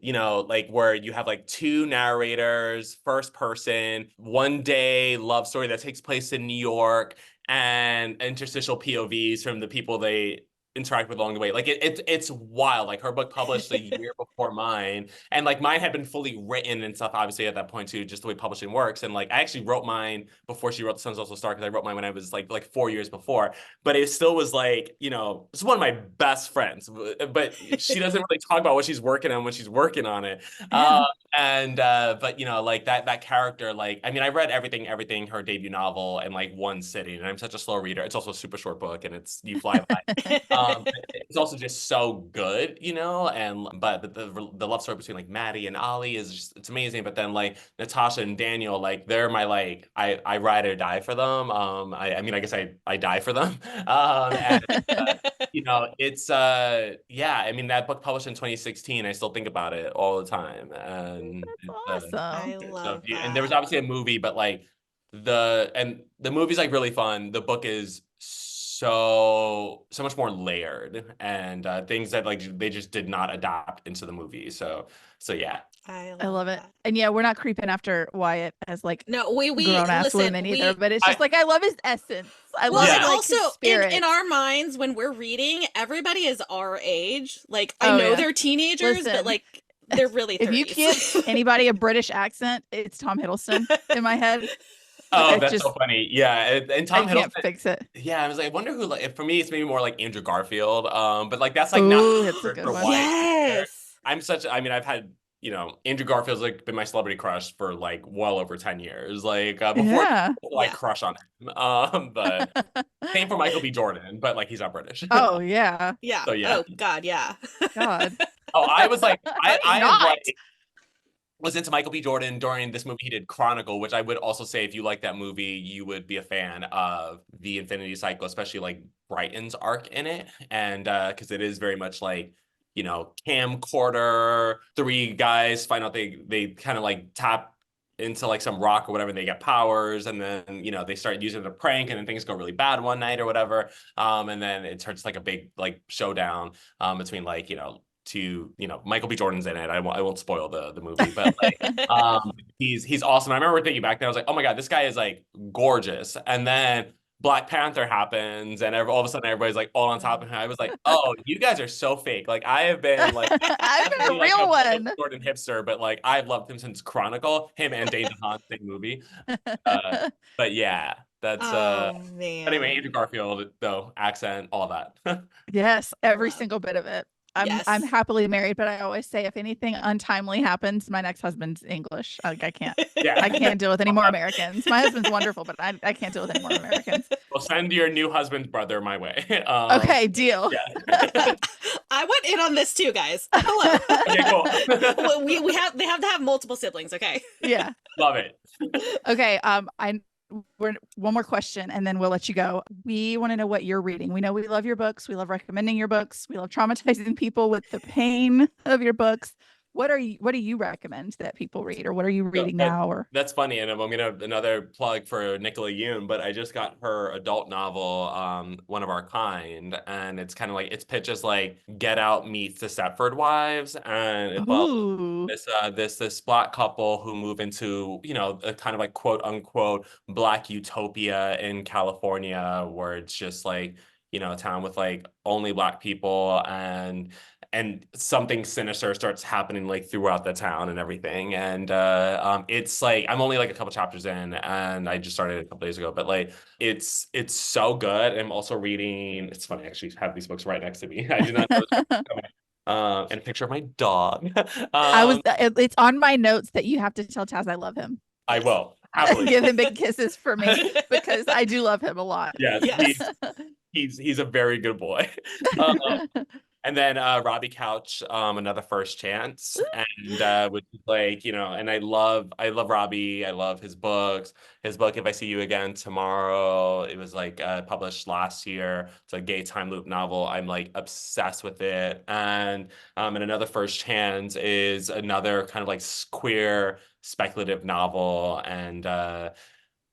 you know, like where you have like two narrators, first person, one day love story that takes place in New York, and interstitial POVs from the people they interact with along the way. Like it's wild. Like her book published a year before mine, and like mine had been fully written and stuff. Obviously at that point too, just the way publishing works. And like I actually wrote mine before she wrote The Sun's Also Star because I wrote mine when I was like 4 years before. But it still was like, you know, it's one of my best friends, but she doesn't really talk about what she's working on when she's working on it. Yeah. And but you know, like that character, like I mean, I read everything, her debut novel in like one sitting, and I'm such a slow reader. It's also a super short book, and it's you fly by. It's also just so good, you know. And but the love story between like Maddie and Ollie is just it's amazing. But then like Natasha and Daniel, like they're my like I ride or die for them. I mean I guess I die for them. And you know it's yeah, I mean that book published in 2016. I still think about it all the time, and That's I awesome. it's so love and there was that. obviously a movie, but like the movie's like really fun. The book is so much more layered and things that like they just did not adapt into the movie. So yeah. I I love it. that. And yeah, we're not creeping after Wyatt as like No, we grown ass listen. women either, but it's just I like I love his essence. I Well, love and yeah. like also his spirit. in our minds when we're reading, everybody is our age. Like I Oh, know yeah. they're teenagers, but Listen, like they're really if you 30s. give anybody a British accent, it's Tom Hiddleston in my head. Like Oh, I that's just so funny. Yeah, and I Tom can't Hiddleston. fix it. Yeah, I was like, I wonder who. Like, for me, it's maybe more like Andrew Garfield. But like that's like not Ooh, that's a good for one. Wyatt either. Yes. I'm such. I mean, I've had you know, Andrew Garfield's like been my celebrity crush for like well over 10 years. Like before Yeah. I crush on him. But same for Michael B. Jordan, but like he's not British. Oh yeah. Yeah. So yeah. Oh God, yeah. God. Oh, I was like, No, he's I not. like was into Michael B. Jordan during this movie he did Chronicle, which I would also say if you like that movie, you would be a fan of the Infinity Cycle, especially like Brighton's arc in it. And because it is very much like, you know, camcorder, three guys find out they kind of like tap into like some rock or whatever, and they get powers, and then you know they start using it to prank, and then things go really bad one night or whatever. And then it turns like a big like showdown between like, you know, to, you know, Michael B. Jordan's in it. I won't spoil the movie, but like he's awesome. I remember thinking back then, I was like, oh my God, this guy is like gorgeous. And then Black Panther happens, and all of a sudden everybody's like all on top of him. I was like, oh, you guys are so fake. Like I have been like I've been a like real Michael one. Jordan hipster, but like I've loved him since Chronicle. Him and Dane DeHaan, same movie. But yeah, that's Oh anyway, man. Andrew Garfield though, accent, all that. Yes, every Love. single bit of it. I'm Yes. happily married, but I always say if anything untimely happens, my next husband's English. Like I can't. Yeah. I can't deal with any more Americans. My husband's wonderful, but I can't deal with any more Americans. Well, send your new husband's brother my way. Okay, deal. Yeah. I went in on this too, guys. Hello. Okay, cool. Well, we have they have to have multiple siblings, okay? Yeah. Love it. Okay. We're one more question and then we'll let you go. We want to know what you're reading. We know we love your books. We love recommending your books. We love traumatizing people with the pain of your books. What do you recommend that people read, or what are you reading now? Or that's funny, and I'm gonna another plug for Nicola Yoon, but I just got her adult novel, One of Our Kind, and it's kind of like it's pitched as like Get Out meets The Stepford Wives, and it follows this black couple who move into, you know, a kind of like quote unquote black utopia in California, where it's just like, you know, a town with like only black people, and something sinister starts happening like throughout the town and everything. And it's like I'm only like a couple chapters in, and I just started a couple days ago, but like it's so good. I'm also reading, it's funny, I actually have these books right next to me. I did not know this was coming. And a picture of my dog. It's on my notes that you have to tell Taz I love him. I will happily give him big kisses for me because I do love him a lot. Yes. He's a very good boy. And then Robbie Couch, Another First Chance, and which is like, you know, and I love Robbie. I love his books. His book, If I See You Again Tomorrow, it was like published last year. It's a gay time loop novel. I'm like obsessed with it. And Another First Chance is another kind of like queer speculative novel, and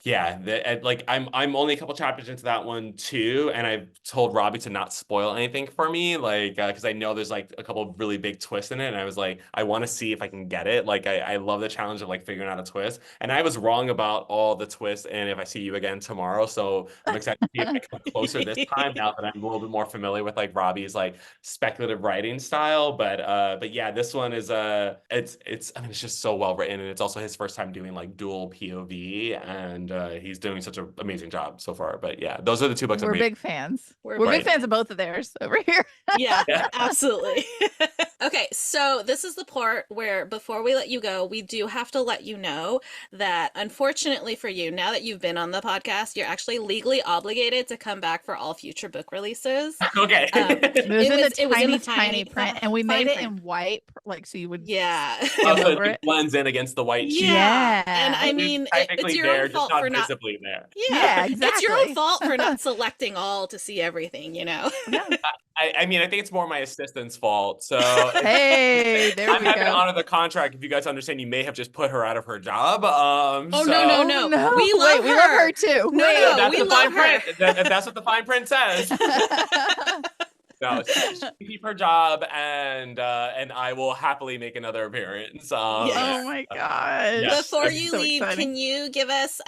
yeah, like I'm only a couple chapters into that one too, and I've told Robbie to not spoil anything for me, like because I know there's like a couple of really big twists in it, and I was like, I want to see if I can get it. Like I love the challenge of like figuring out a twist, and I was wrong about all the twists. And If I See You Again Tomorrow, so I'm excited to see if I come closer this time now that I'm a little bit more familiar with like Robbie's like speculative writing style. But yeah, this one is it's I mean it's just so well written, and it's also his first time doing like dual POV, and he's doing such an amazing job so far. But yeah, those are the two books We're I'm reading. big fans. We're Right. big fans of both of theirs over here. Yeah, absolutely. Okay, so this is the part where before we let you go, we do have to let you know that unfortunately for you, now that you've been on the podcast, you're actually legally obligated to come back for all future book releases. Okay. It was in the tiny tiny print, and we made it in white, like so you would Also, over it blends in against the white sheet. Yeah. And I mean, technically it's your there, own fault just for not not visibly there. Yeah, exactly. It's your own fault for not selecting all to see everything, you know. I mean, I think it's more my assistant's fault. So hey, there I'm we happy go. to honor the contract. If you guys understand, you may have just put her out of her job. Oh so... no. We love her too. No, we love her. That's what the fine print says. No, she keep her job, and I will happily make another appearance. Oh my gosh! Yes. Before you so leave, exciting. can you give us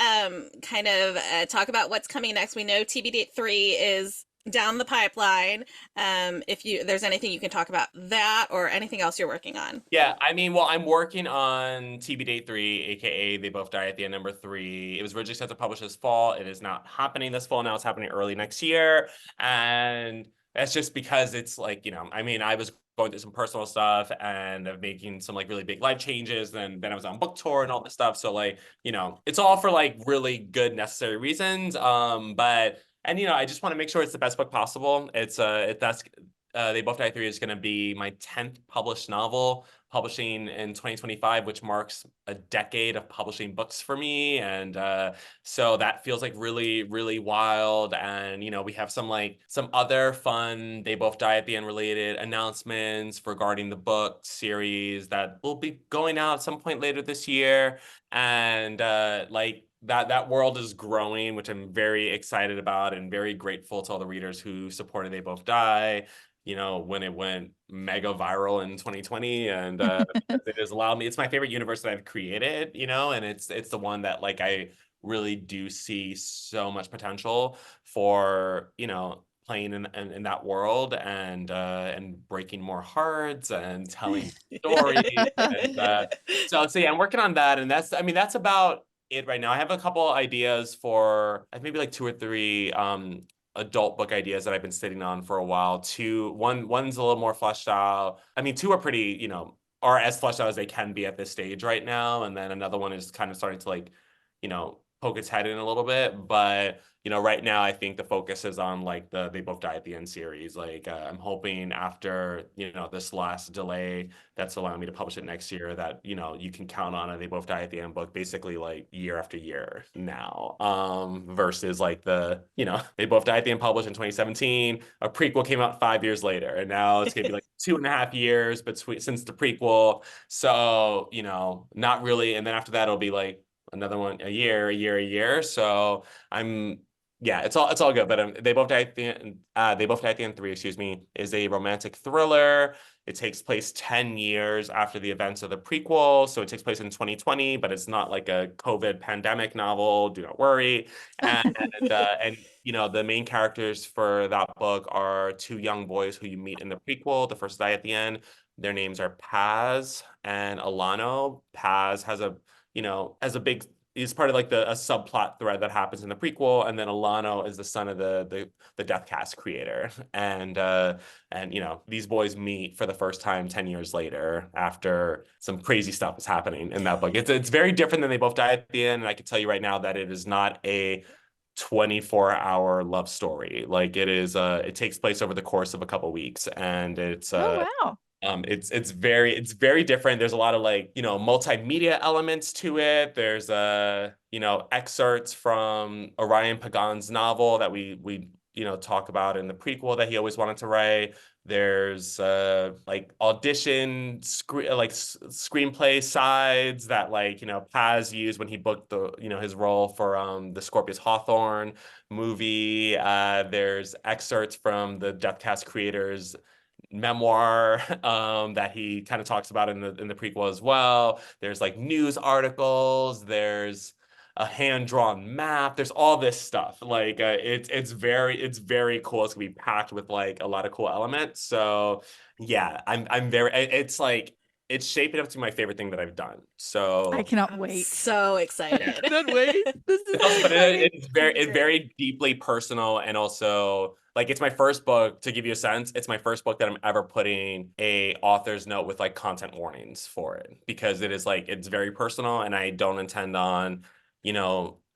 kind of talk about what's coming next? We know TBD 3 is down the pipeline. If there's anything you can talk about that or anything else you're working on. Yeah, I mean, well, I'm working on TBD 3, aka They Both Die at the End, number 3. It was originally set to publish this fall. It is not happening this fall. Now it's happening early next year. And that's just because it's like, you know, I mean, I was going through some personal stuff and of making some like really big life changes. Then I was on book tour and all this stuff. So like, it's all for like really good, necessary reasons. But and I just want to make sure it's the best book possible. That's They Both Die 3 is going to be my 10th published novel, publishing in 2025, which marks a decade of publishing books for me. And so that feels like really, really wild. And, we have some other fun They Both Die at the End related announcements regarding the book series that will be going out at some point later this year. And that world is growing, which I'm very excited about and very grateful to all the readers who supported They Both Die, when it went mega viral in 2020. And it has allowed me, it's my favorite universe that I've created, and it's the one that like I really do see so much potential for, playing in that world and breaking more hearts and telling stories. And so yeah, I'm working on that. And that's about it right now. I have a couple ideas for maybe like 2 or 3 adult book ideas that I've been sitting on for a while. One's a little more fleshed out. I mean, 2 are pretty, are as fleshed out as they can be at this stage right now. And then another one is kind of starting to like, poke its head in a little bit. But, right now I think the focus is on like the They Both Die at the End series. Like I'm hoping after, this last delay that's allowing me to publish it next year that, you can count on a They Both Die at the End book basically like year after year now. Versus like They Both Die at the End published in 2017. A prequel came out 5 years later, and now it's gonna be like 2.5 years since the prequel. So, not really. And then after that it'll be like another one a year. So yeah, it's all good. But They Both Die at the End, They Both Die at the End 3, excuse me, is a romantic thriller. It takes place 10 years after the events of the prequel. So it takes place in 2020, but it's not like a COVID pandemic novel. Do not worry. And the main characters for that book are 2 young boys who you meet in the prequel, The First Die at the End. Their names are Paz and Alano. Paz has a big, is part of like a subplot thread that happens in the prequel, and then Alano is the son of the Deathcast creator, and these boys meet for the first time 10 years later after some crazy stuff is happening in that book. It's very different than They Both Die at the End, and I can tell you right now that it is not a 24-hour love story. Like it takes place over the course of a couple weeks, and it's Oh wow. it's very different. There's a lot of like, multimedia elements to it. There's excerpts from Orion Pagan's novel that we talk about in the prequel that he always wanted to write. There's like audition screenplay sides that like, Paz used when he booked his role for the Scorpius Hawthorne movie. There's excerpts from the Deathcast creators memoir that he kind of talks about in the prequel as well. There's like news articles, there's a hand-drawn map, there's all this stuff. Like it's very cool. It's gonna be packed with like a lot of cool elements. So yeah, I'm very, it's shaping up to my favorite thing that I've done. So I cannot wait. So excited. I cannot wait. This is but it's very deeply personal, and also like it's my first book. To give you a sense, it's my first book that I'm ever putting a author's note with like content warnings for it, because it is like it's very personal, and I don't intend on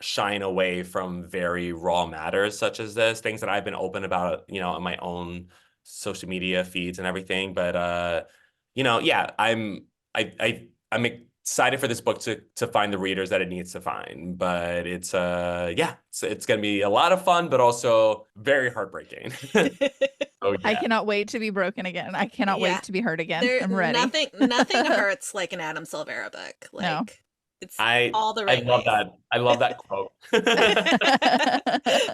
shying away from very raw matters such as this, things that I've been open about on my own social media feeds and everything. But yeah, I'm excited for this book to find the readers that it needs to find. But it's gonna be a lot of fun, but also very heartbreaking. Oh, yeah. I cannot wait to be broken again. I cannot wait to be hurt again. I'm ready. Nothing hurts like an Adam Silvera book. Like No. it's all the right I love ways. that. I love that quote.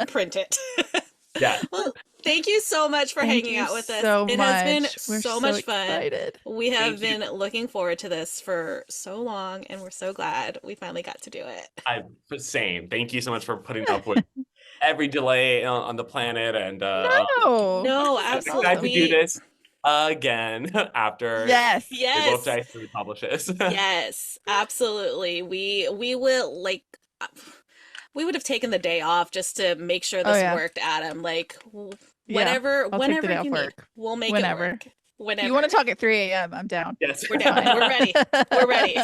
Print it. Yeah. Well, thank you so much for hanging out with us. It has been so much fun. We have been looking forward to this for so long, and we're so glad we finally got to do it. Same. Thank you so much for putting up with every delay on the planet. And no, absolutely. I'm excited to do this again after They Both Die 3 publishes. Yes, absolutely. We will like. We would have taken the day off just to make sure this worked, Adam. Like whatever you need, we'll make it work. Whenever. If you want to talk at 3 a.m., I'm down. Yes. We're down. We're ready. We're ready.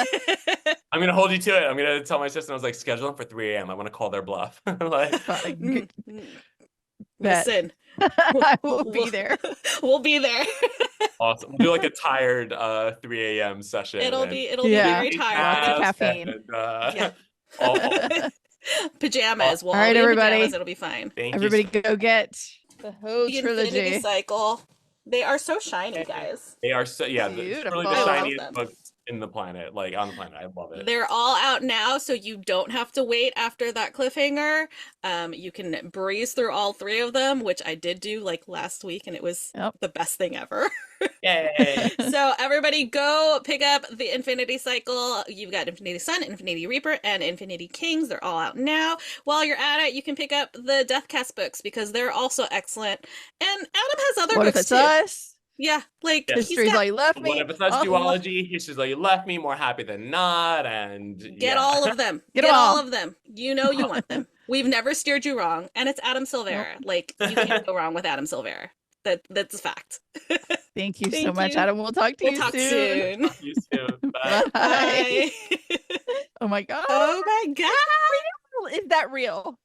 I'm gonna hold you to it. I'm gonna tell my sister. I was like, schedule them for 3 a.m. I want to call their bluff. Like, Listen, I will be there. We'll be there. awesome. We'll do like a tired 3 a.m. session. It'll be very tired. Lots of caffeine. And, Yeah. Awesome. Pajamas. We'll all right, be in everybody. pajamas. It'll be fine. Thank Everybody you. go get the whole The trilogy. Infinity Cycle. They are so shiny, guys. They are so, yeah, it's really Beautiful. the I love shiniest them. books in the planet, like on the planet. I love it. They're all out now, so you don't have to wait after that cliffhanger. You can breeze through all 3 of them, which I did do like last week, and it was the best thing ever. Yay. So everybody go pick up the Infinity Cycle. You've got Infinity Sun, Infinity Reaper, and Infinity Kings. They're all out now. While you're at it, you can pick up the Deathcast books because they're also excellent. And Adam has other What if books it's too. us? Yeah, like Yes. he's History's got all you left me. What if it's us Oh, duology? History's all you left me. More happy than not. And Get all of them. Get Get 'em all all. of them. You know you want them. We've never steered you wrong, and it's Adam Silvera. Like you can't go wrong with Adam Silvera. That's a fact. Thank you so Thank much, you. Adam. We'll talk to We'll you talk soon. soon. You soon. Bye. Bye. Bye. Oh my god. Oh my god. Is that real?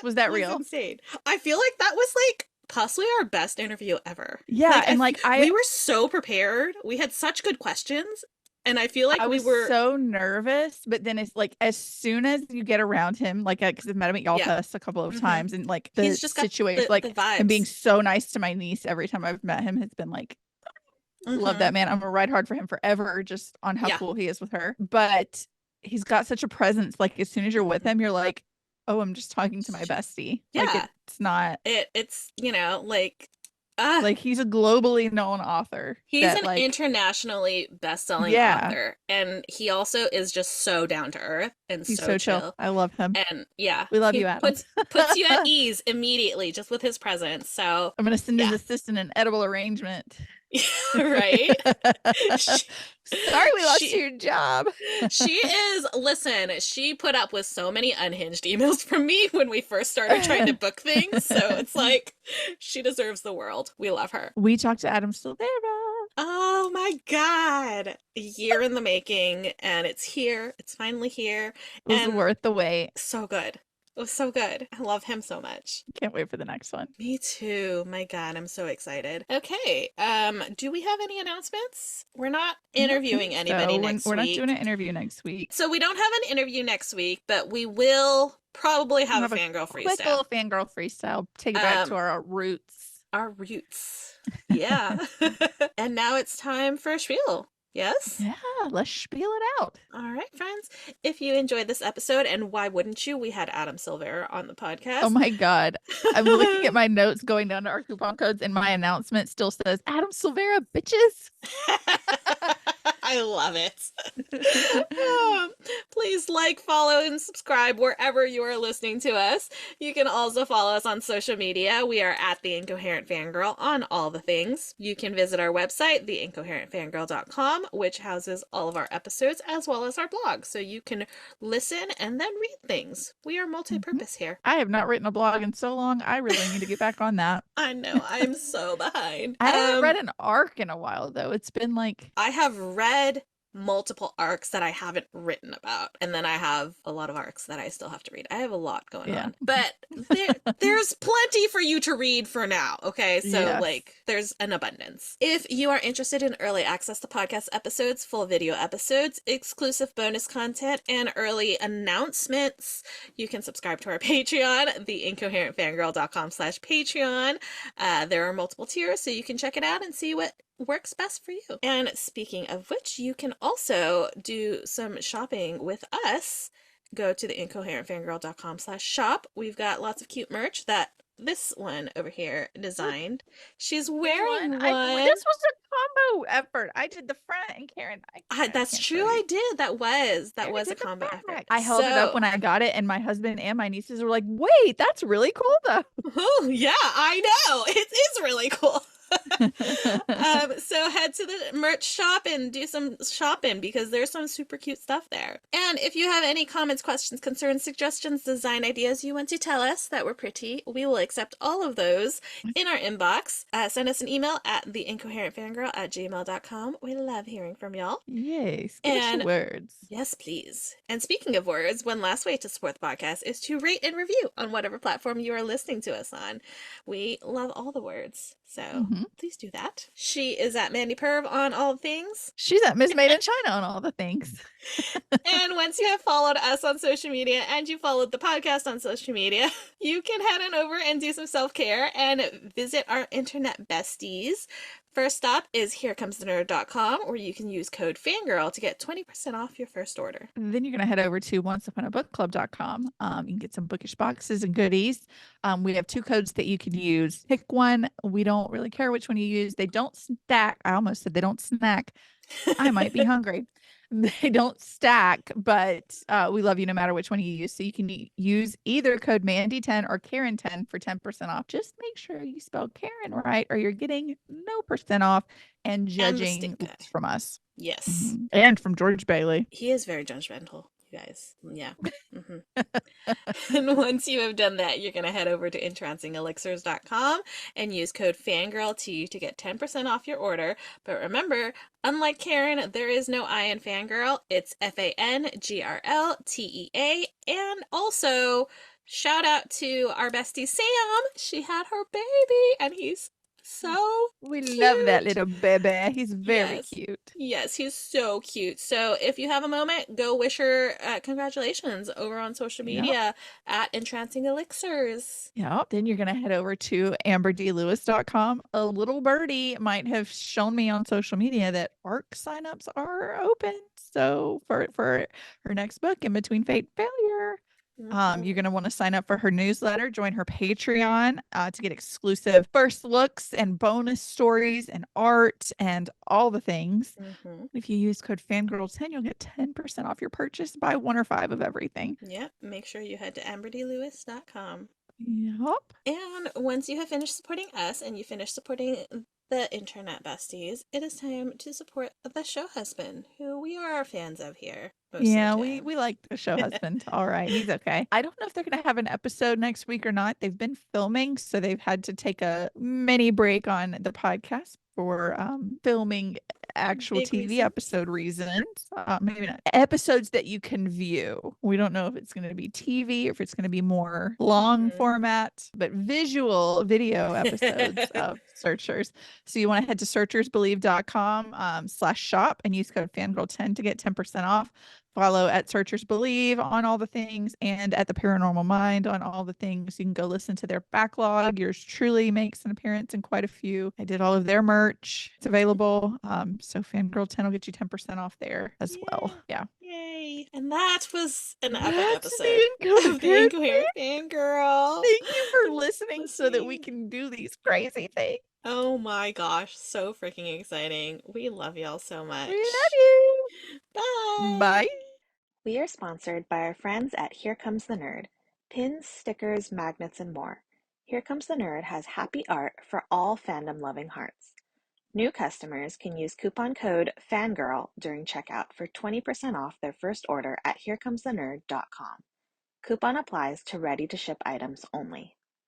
Was that real? Insane. I feel like that was like possibly our best interview ever. Yeah, and we were so prepared. We had such good questions, and I feel like I we was were so nervous, but then it's like as soon as you get around him, like because I've met him at Y'all Fest a couple of Mhm. times, and like the He's just got situation, the like vibes. him being so nice to my niece every time I've met him has been like, love that man. I'm gonna ride hard for him forever, just on how cool he is with her. But he's got such a presence. Like as soon as you're with him, you're like, oh, I'm just talking to my bestie. Yeah. Like it's not. It's like. Like he's a globally known author. He's that, an like, internationally best-selling author, and he also is just so down to earth and he's so chill. I love him. And we love he you, Adam. puts you at ease immediately just with his presence. So I'm gonna send his assistant an edible arrangement. Right? Sorry we lost your job. Listen, she put up with so many unhinged emails from me when we first started trying to book things. So it's like, she deserves the world. We love her. We talked to Adam Silvera. Oh my God. A year in the making, and it's here. It's finally here. It was worth the wait. So good. It was so good. I love him so much. Can't wait for the next one. Me too. My God, I'm so excited. Okay. Do we have any announcements? We're not interviewing anybody next week. We're not doing an interview next week. So we don't have an interview next week, but we will probably have a fangirl freestyle. Quick little fangirl freestyle. Take it back to our roots. Our roots. Yeah. And now it's time for a spiel. Yes? Yeah, let's spiel it out. All right, friends. If you enjoyed this episode, and why wouldn't you? We had Adam Silvera on the podcast. Oh my God. I'm looking at my notes going down to our coupon codes, and my announcement still says Adam Silvera, bitches. I love it. Please like, follow, and subscribe wherever you are listening to us. You can also follow us on social media. We are at The Incoherent Fangirl on all the things. You can visit our website, theincoherentfangirl.com, which houses all of our episodes as well as our blog. So you can listen and then read things. We are multi-purpose here. I have not written a blog in so long. I really need to get back on that. I know. I'm so behind. I haven't read an arc in a while, though. It's been like... I have read multiple arcs that I haven't written about, and then I have a lot of arcs that I still have to read. I have a lot going on, but there's plenty for you to read for now. Okay, so like there's an abundance. If you are interested in early access to podcast episodes, full video episodes, exclusive bonus content, and early announcements, you can subscribe to our Patreon, theincoherentfangirl.com/Patreon. There are multiple tiers, so you can check it out and see what works best for you. And speaking of which, you can also do some shopping with us. Go to theincoherentfangirl.com/shop. We've got lots of cute merch that this one over here designed. She's wearing one. This was a combo effort. I did the front, and Karin. That's true. I did. That was a combo effort. I held it up when I got it, and my husband and my nieces were like, "Wait, that's really cool, though." Oh yeah, I know. It is really cool. So head to the merch shop and do some shopping because there's some super cute stuff there. And if you have any comments, questions, concerns, suggestions, design ideas you want to tell us that were pretty, we will accept all of those in our inbox. Send us an email at theincoherentfangirl@gmail.com. We love hearing from y'all. Yes, give us your And words. yes, please. And speaking of words, one last way to support the podcast is to rate and review on whatever platform you are listening to us on. We love all the words, so please do that. She is at Mandy Perv on all things. She's at Miss Made in China on all the things. And once you have followed us on social media and you followed the podcast on social media, you can head on over and do some self-care and visit our internet besties. First stop is herecomestenerd.com, where you can use code FANGIRL to get 20% off your first order. And then you're going to head over to onceuponabookclub.com. You can get some bookish boxes and goodies. We have 2 codes that you can use. Pick one. We don't really care which one you use. They don't stack. I almost said they don't snack. I might be hungry. They don't stack, but we love you no matter which one you use. So you can use either code Mandy10 or Karin10 for 10% off. Just make sure you spell Karin right or you're getting no % off and judging from us. Yes. And from George Bailey. He is very judgmental, you guys. Yeah. And once you have done that, you're going to head over to entrancingelixirs.com and use code FANGIRLT to get 10% off your order. But remember, unlike Karin, there is no I in fangirl. It's FANGRLTEA. And also, shout out to our bestie Sam. She had her baby, and he's so we cute. Love that little baby. He's very cute. Yes, he's so cute. So if you have a moment, go wish her congratulations over on social media at Entrancing Elixirs. Yep. Then you're going to head over to amberdlewis.com. A little birdie might have shown me on social media that ARC signups are open. So for her next book, In Between Fate and Failure, you're going to want to sign up for her newsletter, join her Patreon to get exclusive first looks and bonus stories and art and all the things. If you use code FANGIRL10, you'll get 10% off your purchase. Buy 1 or 5 of everything. Yep. Make sure you head to amberdlewis.com. Yep. And once you have finished supporting us and you finish supporting the internet besties, it is time to support the show husband, who we are fans of here. Yeah, we like the show husband. All right, he's okay. I don't know if they're going to have an episode next week or not. They've been filming, so they've had to take a mini break on the podcast for filming actual TV episode reasons. Maybe not episodes that you can view. We don't know if it's going to be TV or if it's going to be more long format, but visual video episodes of Searchers. So you want to head to searchersbelieve.com/shop and use code FANGIRL10 to get 10% off. Follow at Searchers Believe on all the things and at the Paranormal Mind on all the things. You can go listen to their backlog. Yours truly makes an appearance in quite a few. I did all of their merch. It's available. So Fangirl 10 will get you 10% off there as well. Yeah. Yay. And that was an epic episode of the Incoherent Fangirl. Thank you for listening so that we can do these crazy things. Oh my gosh, so freaking exciting. We love y'all so much. We love you. Bye. Bye. We are sponsored by our friends at Here Comes the Nerd. Pins, stickers, magnets, and more. Here Comes the Nerd has happy art for all fandom-loving hearts. New customers can use coupon code FANGIRL during checkout for 20% off their first order at herecomesthenerd.com. Coupon applies to ready-to-ship items only.